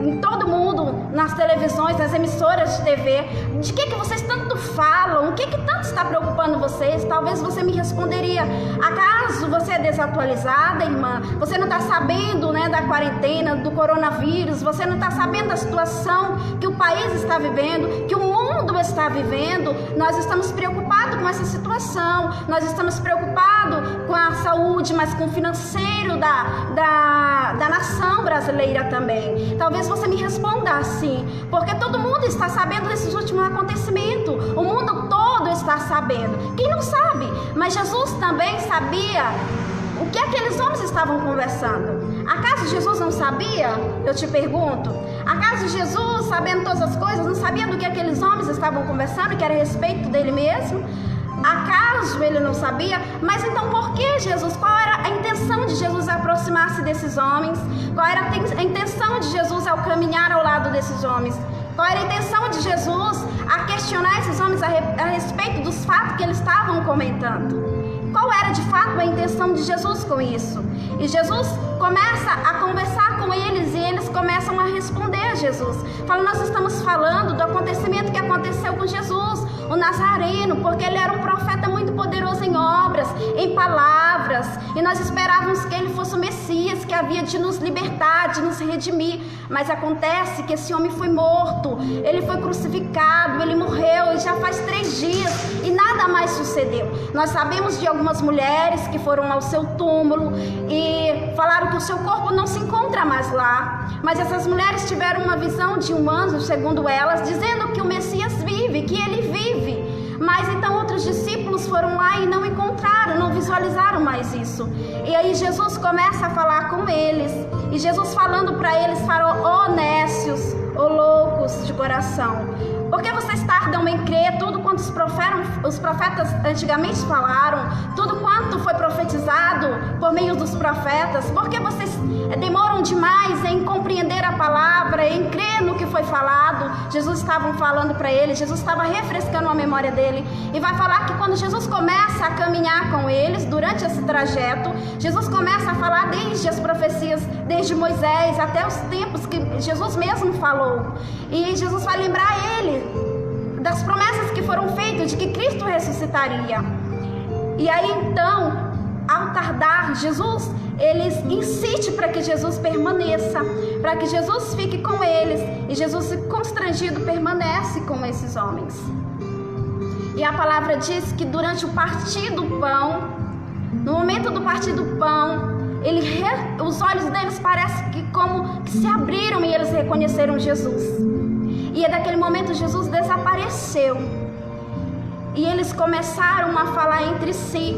em todo mundo, nas televisões, nas emissoras de TV, de que vocês tanto falam, o que tanto está preocupando vocês? Talvez você me responderia: acaso você é desatualizada, irmã? Você não está sabendo, da quarentena, do coronavírus? Você não está sabendo da situação que o país está vivendo, que o mundo está vivendo? Nós estamos preocupados com essa situação, nós estamos preocupados com a saúde, mas com o financeiro da nação brasileira também. Talvez você me responda assim, porque todo mundo está sabendo desses últimos acontecimentos, o mundo todo está sabendo. Quem não sabe? Mas Jesus também sabia o que aqueles homens estavam conversando. Acaso Jesus não sabia? Eu te pergunto. Acaso Jesus, sabendo todas as coisas, não sabia do que aqueles homens estavam conversando, que era a respeito dele mesmo? Acaso ele não sabia? Mas então por que Jesus? Qual era a intenção de Jesus aproximar-se desses homens? Qual era a intenção de Jesus ao caminhar ao lado desses homens? Qual era a intenção de Jesus a questionar esses homens a respeito dos fatos que eles estavam comentando? Qual era de fato a intenção de Jesus com isso? E Jesus começa a conversar com eles e eles começam a responder a Jesus. Nós estamos falando do acontecimento que aconteceu com Jesus, o Nazareno, porque ele era um profeta muito poderoso em obras, em palavras, e nós esperávamos que ele fosse o Messias, que havia de nos libertar, de nos redimir. Mas acontece que esse homem foi morto, ele foi crucificado, ele morreu, e já faz 3 dias e nada mais sucedeu. Nós sabemos de algumas mulheres que foram ao seu túmulo e falaram que o seu corpo não se encontra mais lá, mas essas mulheres tiveram uma visão de um anjo, segundo elas, dizendo que o Messias vive, que ele vive. Mas então outros discípulos foram lá e não encontraram, não visualizaram mais isso. E aí Jesus começa a falar com eles, e Jesus falando para eles, falou: ó nécios, ó loucos de coração, por que vocês tardam em crer tudo quanto os profetas antigamente falaram, tudo quanto foi profetizado por meio dos profetas? Por que vocês demoram demais em compreender a palavra, em crer no que foi falado? Jesus estava falando para eles, Jesus estava refrescando a memória dele, e vai falar que quando Jesus começa a caminhar com eles, durante esse trajeto, Jesus começa a falar desde as profecias, desde Moisés até os tempos que Jesus mesmo falou, e Jesus vai lembrar ele das promessas que foram feitas de que Cristo ressuscitaria. E aí então, ao tardar, Jesus, eles insistem para que Jesus permaneça, para que Jesus fique com eles, e Jesus, constrangido, permanece com esses homens. E a palavra diz que durante o partir do pão, no momento do partir do pão, os olhos deles parece que como que se abriram e eles reconheceram Jesus. E daquele momento Jesus desapareceu. E eles começaram a falar entre si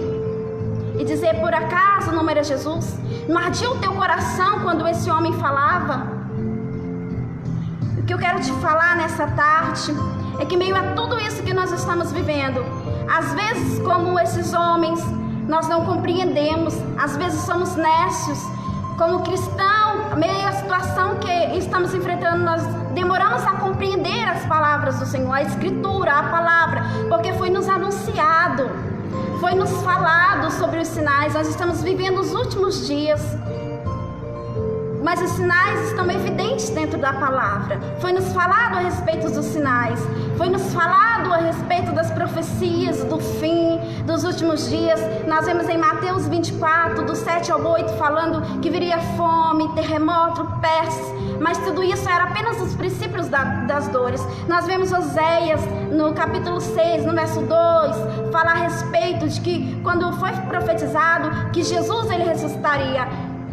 e dizer: por acaso não era Jesus? Não ardia o teu coração quando esse homem falava? O que eu quero te falar nessa tarde é que, meio a tudo isso que nós estamos vivendo, às vezes, como esses homens, nós não compreendemos, às vezes somos nécios. Como cristão, meio à situação que estamos enfrentando, nós demoramos a compreender as palavras do Senhor, a Escritura, a palavra, porque foi nos anunciado, foi nos falado sobre os sinais. Nós estamos vivendo os últimos dias, mas os sinais estão evidentes dentro da palavra. Foi nos falado a respeito dos sinais, foi nos falado a respeito das profecias do fim, dos últimos dias. Nós vemos em Mateus 24, do 7 ao 8, falando que viria fome, terremoto, pestes, mas tudo isso era apenas os princípios das dores. Nós vemos Oséias, no capítulo 6, no verso 2, falar a respeito de que quando foi profetizado que Jesus ele ressuscitaria.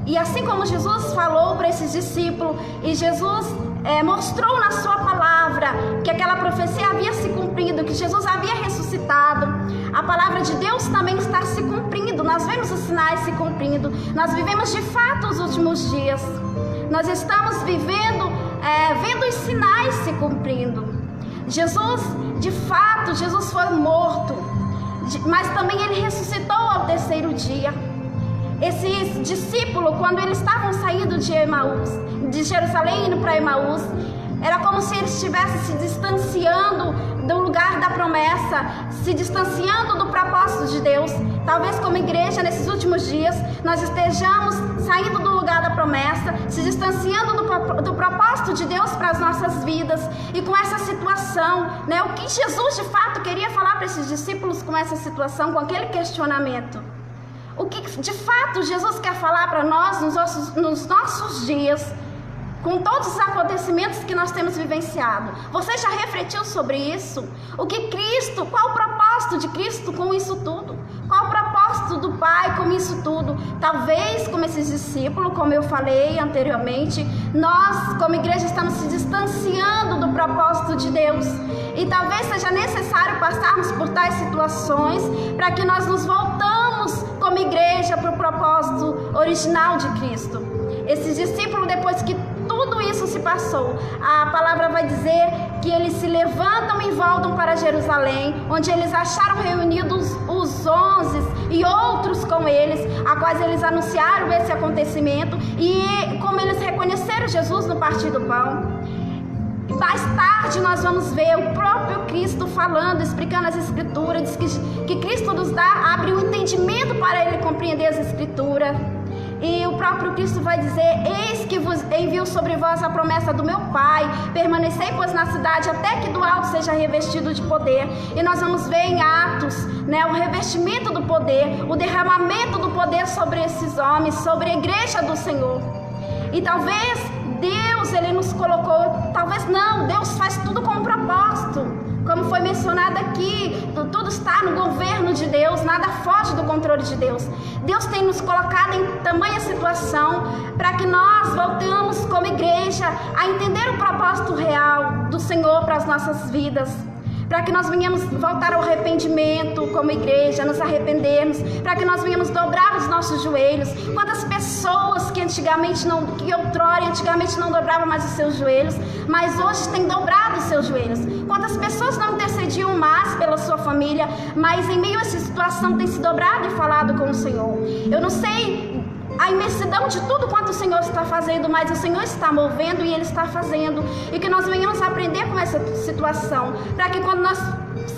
E assim como Jesus falou para esses discípulos, e Jesus mostrou na sua palavra que aquela profecia havia se cumprido, que Jesus havia ressuscitado, a palavra de Deus também está se cumprindo. Nós vemos os sinais se cumprindo. Nós vivemos de fato os últimos dias. Nós estamos vivendo, vendo os sinais se cumprindo. Jesus, de fato, Jesus foi morto, mas também ele ressuscitou ao 3º dia. Esses discípulos, quando eles estavam saindo de Emaús, de Jerusalém indo para Emaús, era como se eles estivessem se distanciando do lugar da promessa, se distanciando do propósito de Deus. Talvez como igreja, nesses últimos dias, nós estejamos saindo do lugar da promessa, se distanciando do propósito de Deus para as nossas vidas. E com essa situação, o que Jesus de fato queria falar para esses discípulos com essa situação, com aquele questionamento? O que de fato Jesus quer falar para nós nos nossos dias, com todos os acontecimentos que nós temos vivenciado? Você já refletiu sobre isso? Qual o propósito de Cristo com isso tudo? Qual o propósito do Pai com isso tudo? Talvez, como esses discípulos, como eu falei anteriormente, nós como igreja estamos se distanciando do propósito de Deus. E talvez seja necessário passarmos por tais situações para que nós nos voltamos como igreja para o propósito original de Cristo. Esses discípulos, depois que tudo tudo isso se passou, a palavra vai dizer que eles se levantam e voltam para Jerusalém, onde eles acharam reunidos os 11 e outros com eles, a quais eles anunciaram esse acontecimento e como eles reconheceram Jesus no partir do pão. Mais tarde nós vamos ver o próprio Cristo falando, explicando as Escrituras, diz que Cristo nos abre um entendimento para ele compreender as Escrituras. E o próprio Cristo vai dizer: eis que vos envio sobre vós a promessa do meu Pai, permanecei pois na cidade até que do alto seja revestido de poder. E nós vamos ver em Atos, o revestimento do poder, o derramamento do poder sobre esses homens, sobre a igreja do Senhor. E talvez Deus, ele nos colocou, talvez não, Deus faz tudo com um propósito. Como foi mencionado aqui, tudo está no governo de Deus, nada foge do controle de Deus. Deus tem nos colocado em tamanha situação para que nós voltemos como igreja a entender o propósito real do Senhor para as nossas vidas. Para que nós venhamos voltar ao arrependimento como igreja, nos arrependermos, para que nós venhamos dobrar os nossos joelhos. Quantas pessoas que antigamente não dobravam mais os seus joelhos, mas hoje têm dobrado os seus joelhos. Quantas pessoas não intercediam mais pela sua família, mas em meio a essa situação têm se dobrado e falado com o Senhor. Eu não sei a imensidão de tudo quanto o Senhor está fazendo, mas o Senhor está movendo e Ele está fazendo, e que nós venhamos aprender com essa situação, para que quando nós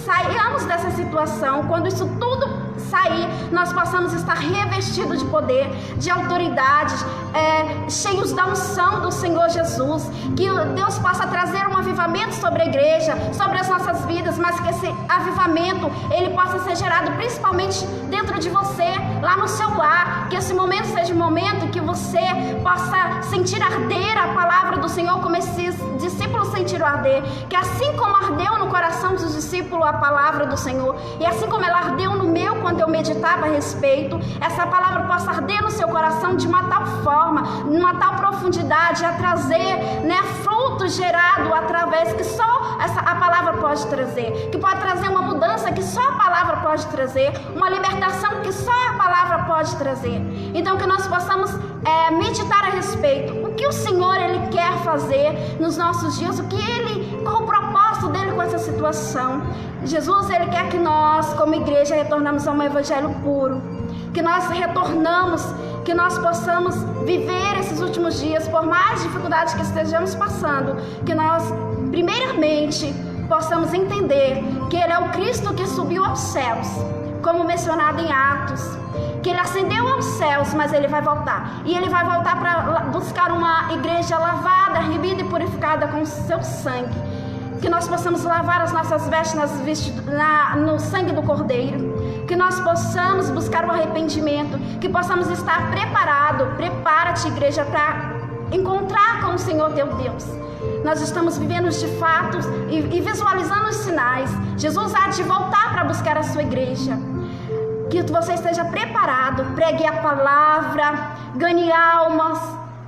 saiamos dessa situação, quando isso tudo sair, nós possamos estar revestidos de poder, de autoridade, cheios da unção do Senhor Jesus, que Deus possa trazer um avivamento sobre a igreja, sobre as nossas vidas, mas que esse avivamento, ele possa ser gerado principalmente dentro de você, lá no seu lar, que esse momento seja um momento que você possa sentir arder a palavra do Senhor, como esses discípulos sentiram arder, que assim como ardeu no coração dos discípulos a palavra do Senhor, e assim como ela ardeu no meu quando eu meditava a respeito, essa palavra possa arder no seu coração de uma tal forma, numa tal profundidade, a trazer fruto gerado através que só a palavra pode trazer, que pode trazer uma mudança que só a palavra pode trazer, uma libertação que só a palavra pode trazer. Então que nós possamos meditar a respeito, o que o Senhor ele quer fazer nos nossos dias, qual o propósito dele com essa situação. Jesus, ele quer que nós, como igreja, retornamos a um evangelho puro, que nós retornamos, que nós possamos viver esses últimos dias, por mais dificuldades que estejamos passando, que nós, primeiramente, possamos entender que ele é o Cristo que subiu aos céus, como mencionado em Atos, que ele ascendeu aos céus, mas ele vai voltar, e ele vai voltar para buscar uma igreja lavada, remida e purificada com o seu sangue. Que nós possamos lavar as nossas vestes no sangue do Cordeiro, que nós possamos buscar o arrependimento, que possamos estar preparados. Prepara-te, igreja, para encontrar com o Senhor teu Deus. Nós estamos vivendo de fatos e visualizando os sinais. Jesus há de voltar para buscar a sua igreja. Que você esteja preparado, pregue a palavra, ganhe almas.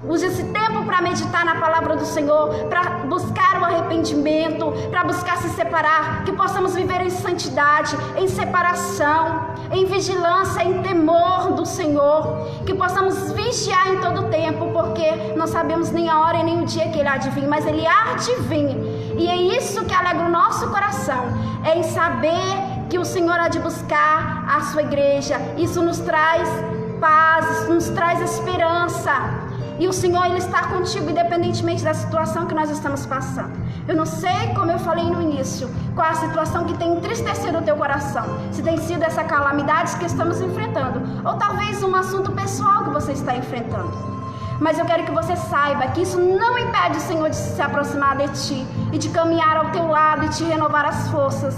Use esse tempo para meditar na palavra do Senhor, para buscar o arrependimento, para buscar se separar, que possamos viver em santidade, em separação, em vigilância, em temor do Senhor, que possamos vigiar em todo o tempo, porque não sabemos nem a hora e nem o dia que Ele há de vir, mas Ele há de vir, e é isso que alegra o nosso coração, é em saber que o Senhor há de buscar a sua igreja. Isso nos traz paz, isso nos traz esperança. E o Senhor, Ele está contigo, independentemente da situação que nós estamos passando. Eu não sei, como eu falei no início, qual a situação que tem entristecido o teu coração. Se tem sido essa calamidade que estamos enfrentando, ou talvez um assunto pessoal que você está enfrentando. Mas eu quero que você saiba que isso não impede o Senhor de se aproximar de ti e de caminhar ao teu lado e te renovar as forças.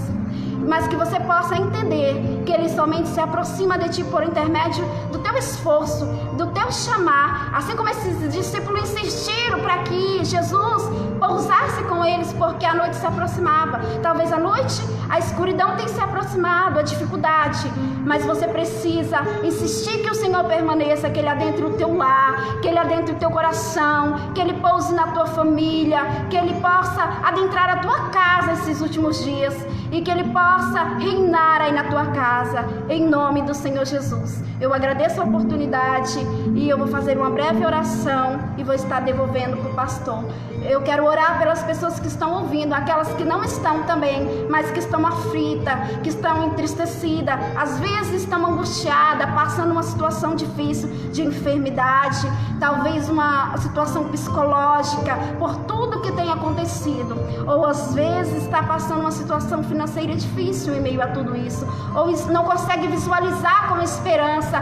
Mas que você possa entender que Ele somente se aproxima de ti por intermédio do teu esforço, do teu chamar, assim como esses discípulos insistiram para que Jesus pousasse com eles, porque a noite se aproximava. Talvez a noite, a escuridão tenha se aproximado, a dificuldade, mas você precisa insistir que o Senhor permaneça, que Ele adentre o teu lar, que Ele adentre o teu coração, que Ele pouse na tua família, que Ele possa adentrar a tua casa esses últimos dias, e que Ele possa reinar aí na tua casa, em nome do Senhor Jesus. Eu agradeço a oportunidade e eu vou fazer uma breve oração e vou estar devolvendo para o pastor. Eu quero orar pelas pessoas que estão ouvindo, aquelas que não estão também, mas que estão aflitas, que estão entristecidas, às vezes estão angustiadas, passando uma situação difícil de enfermidade, talvez uma situação psicológica, por tudo que tem acontecido, ou às vezes está passando uma situação financeira difícil em meio a tudo isso, ou não consegue visualizar com esperança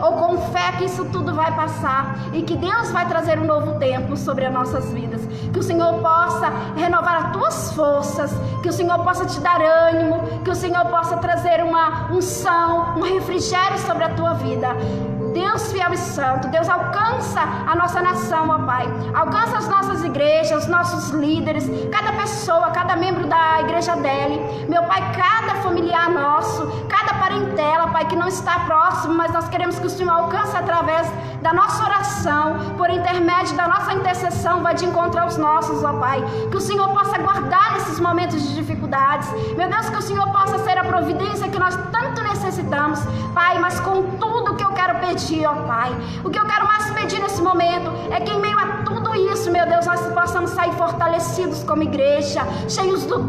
ou com fé que isso tudo vai passar e que Deus vai trazer um novo tempo sobre as nossas vidas. Que o Senhor possa renovar as tuas forças, que o Senhor possa te dar ânimo, que o Senhor possa trazer uma unção, um refrigério sobre a tua vida. Deus fiel e santo, Deus alcança a nossa nação, ó Pai, alcança as nossas igrejas, os nossos líderes, cada pessoa, cada membro da igreja dele, meu Pai, cada familiar nosso, cada parentela, Pai, que não está próximo, mas nós queremos que o Senhor alcance através da nossa oração, por intermédio da nossa intercessão, vai de encontro aos nossos, ó Pai, que o Senhor possa guardar nesses momentos de dificuldades, meu Deus, que o Senhor possa ser a providência que nós tanto necessitamos, Pai, mas com tudo que eu quero pedir, ó Pai, o que eu quero mais pedir nesse momento é que em meio a tudo isso, meu Deus, nós possamos sair fortalecidos como igreja, cheios do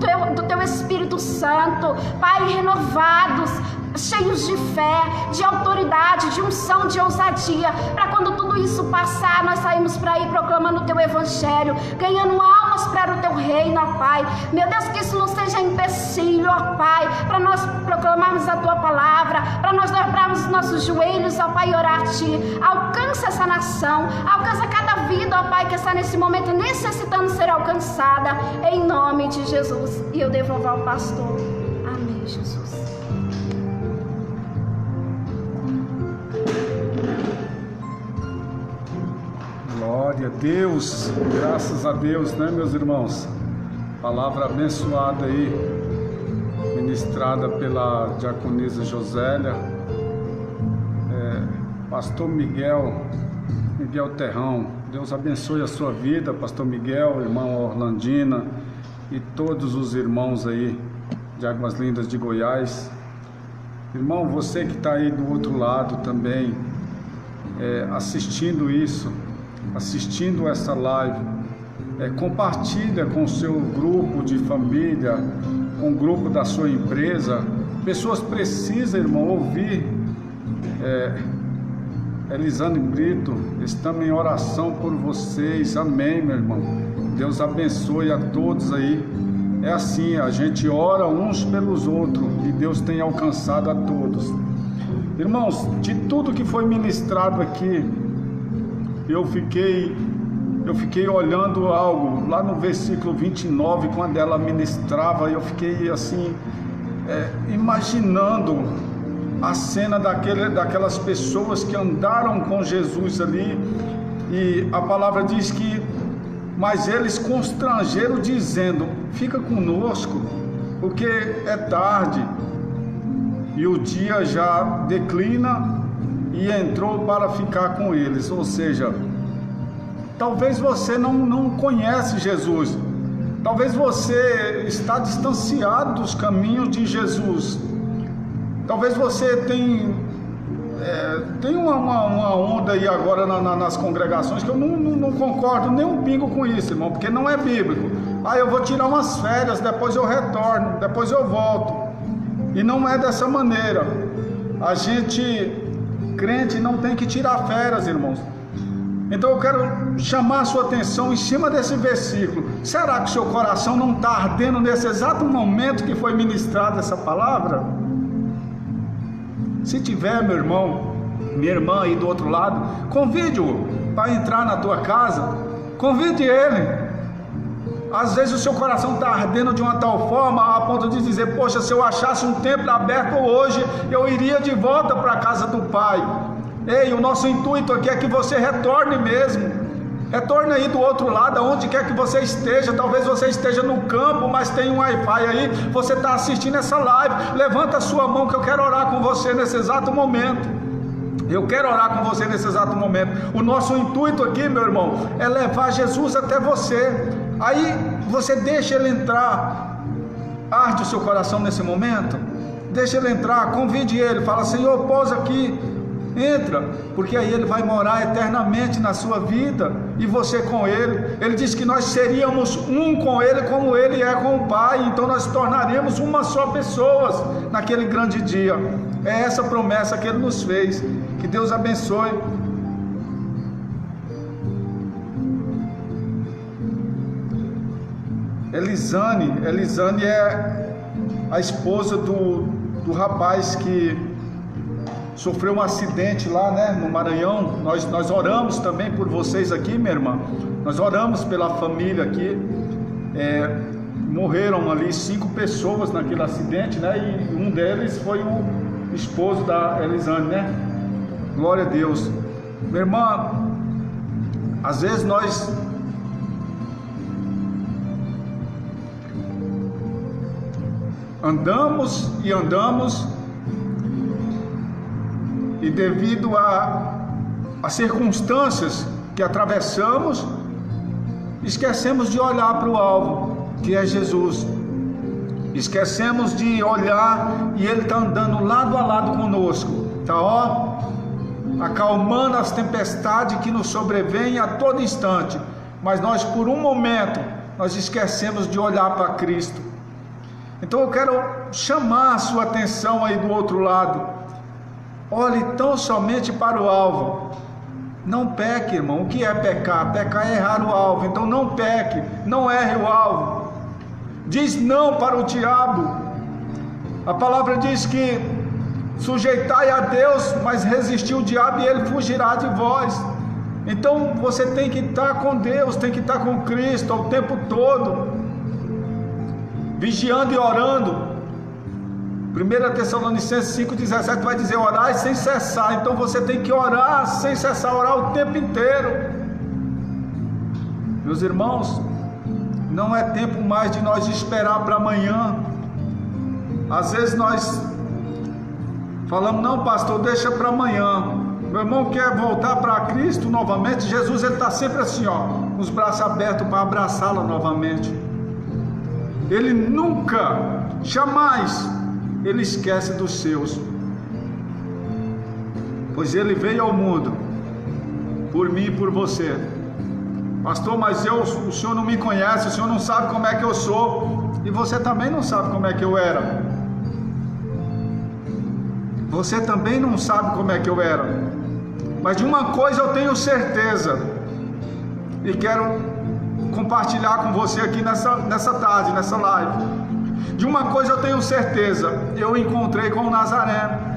teu Espírito Santo, Pai, renovados, cheios de fé, de autoridade, de unção, de ousadia, para quando tudo isso passar, nós saímos para ir proclamando o teu evangelho, ganhando almas para o teu reino, ó Pai. Meu Deus, que isso não seja empecilho, ó Pai, para nós proclamarmos a tua palavra, para nós dobrarmos os nossos joelhos, ó Pai, e orar a ti. Alcança essa nação, alcança cada vida, ó Pai, que está nesse momento necessitando ser alcançada, em nome de Jesus. E eu devolvo ao pastor. Amém, Jesus. Glória a Deus, graças a Deus, né, meus irmãos? Palavra abençoada aí, ministrada pela diaconisa Josélia, pastor Miguel Terrão. Deus abençoe a sua vida, pastor Miguel, irmão Orlandina e todos os irmãos aí de Águas Lindas de Goiás. Irmão, você que está aí do outro lado também, assistindo isso, assistindo essa live, compartilha com o seu grupo de família, com o grupo da sua empresa. Pessoas precisam, irmão, ouvir. Elisane Brito, estamos em oração por vocês, amém, meu irmão. Deus abençoe a todos aí. É assim, a gente ora uns pelos outros e Deus tem alcançado a todos. Irmãos, de tudo que foi ministrado aqui, eu fiquei olhando algo lá no versículo 29, quando ela ministrava, eu fiquei assim, imaginando a cena daquelas pessoas que andaram com Jesus ali, e a palavra diz que, mas eles constrangeram dizendo, fica conosco, porque é tarde, e o dia já declina, e entrou para ficar com eles. Ou seja, talvez você não conhece Jesus, talvez você está distanciado dos caminhos de Jesus, talvez você tem uma onda aí agora nas congregações que eu não concordo nem um pingo com isso, irmão, porque não é bíblico. Eu vou tirar umas férias, depois eu retorno, depois eu volto, e não é dessa maneira. A gente, crente, não tem que tirar férias, irmãos. Então eu quero chamar a sua atenção em cima desse versículo. Será que seu coração não está ardendo nesse exato momento que foi ministrada essa palavra? Se tiver, meu irmão, minha irmã aí do outro lado, convide-o para entrar na tua casa, convide ele. Às vezes o seu coração está ardendo de uma tal forma a ponto de dizer, poxa, se eu achasse um templo aberto hoje, eu iria de volta para a casa do Pai. Ei, o nosso intuito aqui é que você retorne mesmo. Retorne aí do outro lado, aonde quer que você esteja. Talvez você esteja no campo, mas tem um Wi-Fi aí, você está assistindo essa live. Levanta a sua mão que eu quero orar com você nesse exato momento. Eu quero orar com você nesse exato momento. O nosso intuito aqui, meu irmão, é levar Jesus até você. Aí você deixa ele entrar. Arde o seu coração nesse momento. Deixa ele entrar, convide ele. Fala, Senhor, pousa aqui. Entra, porque aí Ele vai morar eternamente na sua vida, e você com Ele. Ele disse que nós seríamos um com Ele, como Ele é com o Pai. Então nós tornaremos uma só pessoa naquele grande dia. É essa promessa que Ele nos fez. Que Deus abençoe. Elisane é a esposa do rapaz que sofreu um acidente lá, né, no Maranhão. Nós oramos também por vocês aqui, minha irmã. Nós oramos pela família aqui. Morreram ali 5 pessoas naquele acidente, né, e um deles foi o esposo da Elisane, né? Glória a Deus. Minha irmã, às vezes nós andamos, e devido a circunstâncias que atravessamos, esquecemos de olhar para o alvo, que é Jesus. Esquecemos de olhar, e Ele está andando lado a lado conosco, está acalmando as tempestades que nos sobrevêm a todo instante. Mas nós, por um momento, nós esquecemos de olhar para Cristo. Então eu quero chamar a sua atenção aí do outro lado. Olhe tão somente para o alvo. Não peque, irmão. O que é pecar? Pecar é errar o alvo. Então não peque, não erre o alvo. Diz não para o diabo. A palavra diz que sujeitai a Deus, mas resistir o diabo e ele fugirá de vós. Então você tem que estar com Deus, tem que estar com Cristo o tempo todo, vigiando e orando. 1 Tessalonicenses 5,17 vai dizer: orai sem cessar. Então você tem que orar sem cessar, orar o tempo inteiro. Meus irmãos, não é tempo mais de nós esperar para amanhã. Às vezes nós falamos: não, pastor, deixa para amanhã. Meu irmão quer voltar para Cristo novamente. Jesus, ele está sempre assim, com os braços abertos para abraçá-lo novamente. Ele nunca, jamais, Ele esquece dos seus. Pois Ele veio ao mundo por mim e por você. Pastor, mas o senhor não me conhece, o senhor não sabe como é que eu sou. E você também não sabe como é que eu era. Você também não sabe como é que eu era. Mas de uma coisa eu tenho certeza, e quero compartilhar com você aqui nessa tarde, nessa live. De uma coisa eu tenho certeza: eu encontrei com o Nazareno.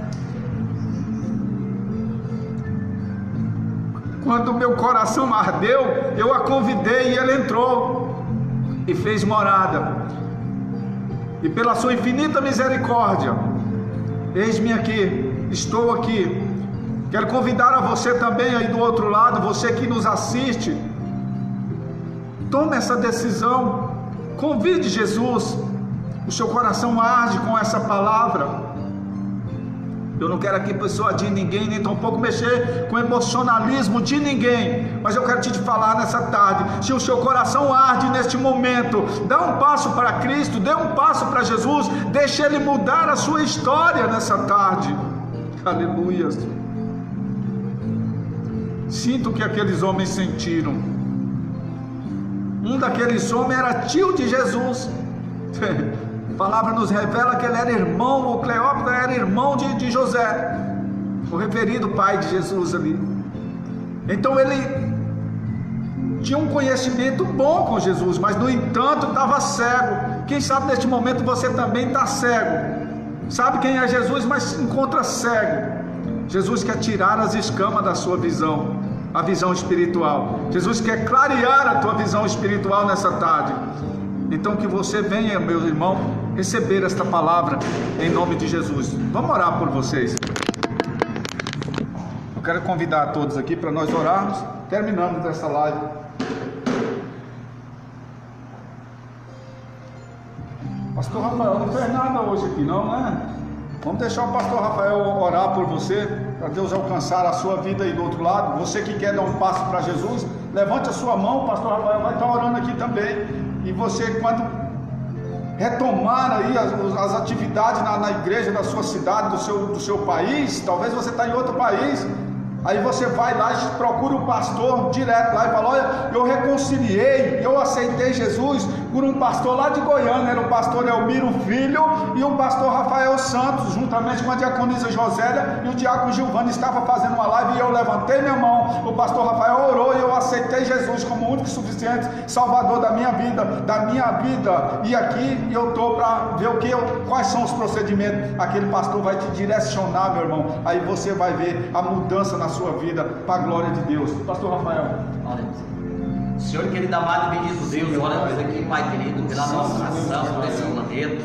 Quando meu coração ardeu, eu a convidei e ele entrou e fez morada. E pela sua infinita misericórdia, eis-me aqui, estou aqui. Quero convidar a você também aí do outro lado, você que nos assiste. Tome essa decisão, convide Jesus. O seu coração arde com essa palavra. Eu não quero aqui persuadir ninguém, nem tampouco mexer com o emocionalismo de ninguém, mas eu quero te falar nessa tarde: se o seu coração arde neste momento, dá um passo para Cristo, dê um passo para Jesus, deixe Ele mudar a sua história nessa tarde. Aleluia. Sinto o que aqueles homens sentiram. Um daqueles homens era tio de Jesus. A palavra nos revela que ele era irmão, o Cleópatra era irmão de José, o referido pai de Jesus ali. Então ele tinha um conhecimento bom com Jesus, mas no entanto estava cego. Quem sabe neste momento você também está cego. Sabe quem é Jesus, mas se encontra cego. Jesus quer tirar as escamas da sua visão, a visão espiritual. Jesus quer clarear a tua visão espiritual nessa tarde. Então que você venha, meu irmão, receber esta palavra em nome de Jesus. Vamos orar por vocês. Eu quero convidar a todos aqui para nós orarmos. Terminamos essa live. Pastor Rafael não fez nada hoje aqui não, né? Vamos deixar o pastor Rafael orar por você, para Deus alcançar a sua vida aí do outro lado. Você que quer dar um passo para Jesus, levante a sua mão, o pastor Rafael vai estar orando aqui também. E você, quando retomar aí as atividades na igreja da sua cidade, do seu país. Talvez você está em outro país. Aí você vai lá e procura o pastor direto lá e fala: olha, eu reconciliei, eu aceitei Jesus por um pastor lá de Goiânia, era o pastor Elmiro Filho e o pastor Rafael Santos, juntamente com a diaconisa Josélia e o diácono Gilvani, estava fazendo uma live e eu levantei minha mão, o pastor Rafael orou e eu aceitei Jesus como único e suficiente Salvador da minha vida, e aqui eu estou para ver quais são os procedimentos. Aquele pastor vai te direcionar, meu irmão, aí você vai ver a mudança na sua vida, para a glória de Deus. Pastor Rafael. Senhor querido, amado e bendito Deus, oramos aqui, Pai querido, pela nossa nação, por esse planeta,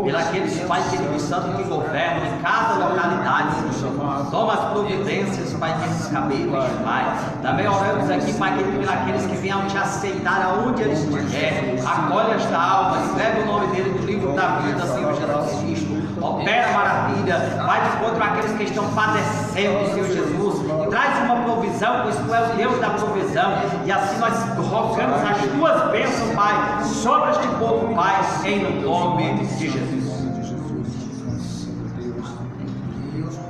pela aqueles, Pai querido, santo que governam em cada localidade, Senhor. Toma as providências, Pai, desses cabíveis, Pai. Também oramos aqui, Pai querido, pelos aqueles que venham te aceitar aonde eles estiverem. Acolhe esta alma, escreve o nome dele do livro da vida, Senhor Jesus Cristo. Opera maravilha, vai de encontro àqueles que estão padecendo, Senhor Jesus. Traz uma provisão, pois Tu és o Deus da provisão. E assim nós rogamos as Tuas bênçãos, Pai, sobre este povo, Pai, em nome de Jesus.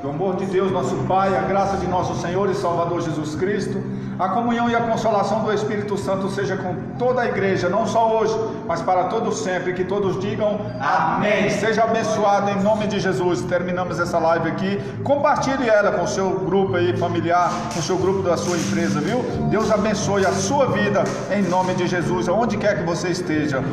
Que o amor de Deus, nosso Pai, a graça de nosso Senhor e Salvador Jesus Cristo, a comunhão e a consolação do Espírito Santo seja com toda a igreja, não só hoje, mas para todos sempre. Que todos digam amém. Seja abençoado em nome de Jesus. Terminamos essa live aqui. Compartilhe ela com o seu grupo aí familiar, com o seu grupo da sua empresa, viu? Deus abençoe a sua vida em nome de Jesus, aonde quer que você esteja.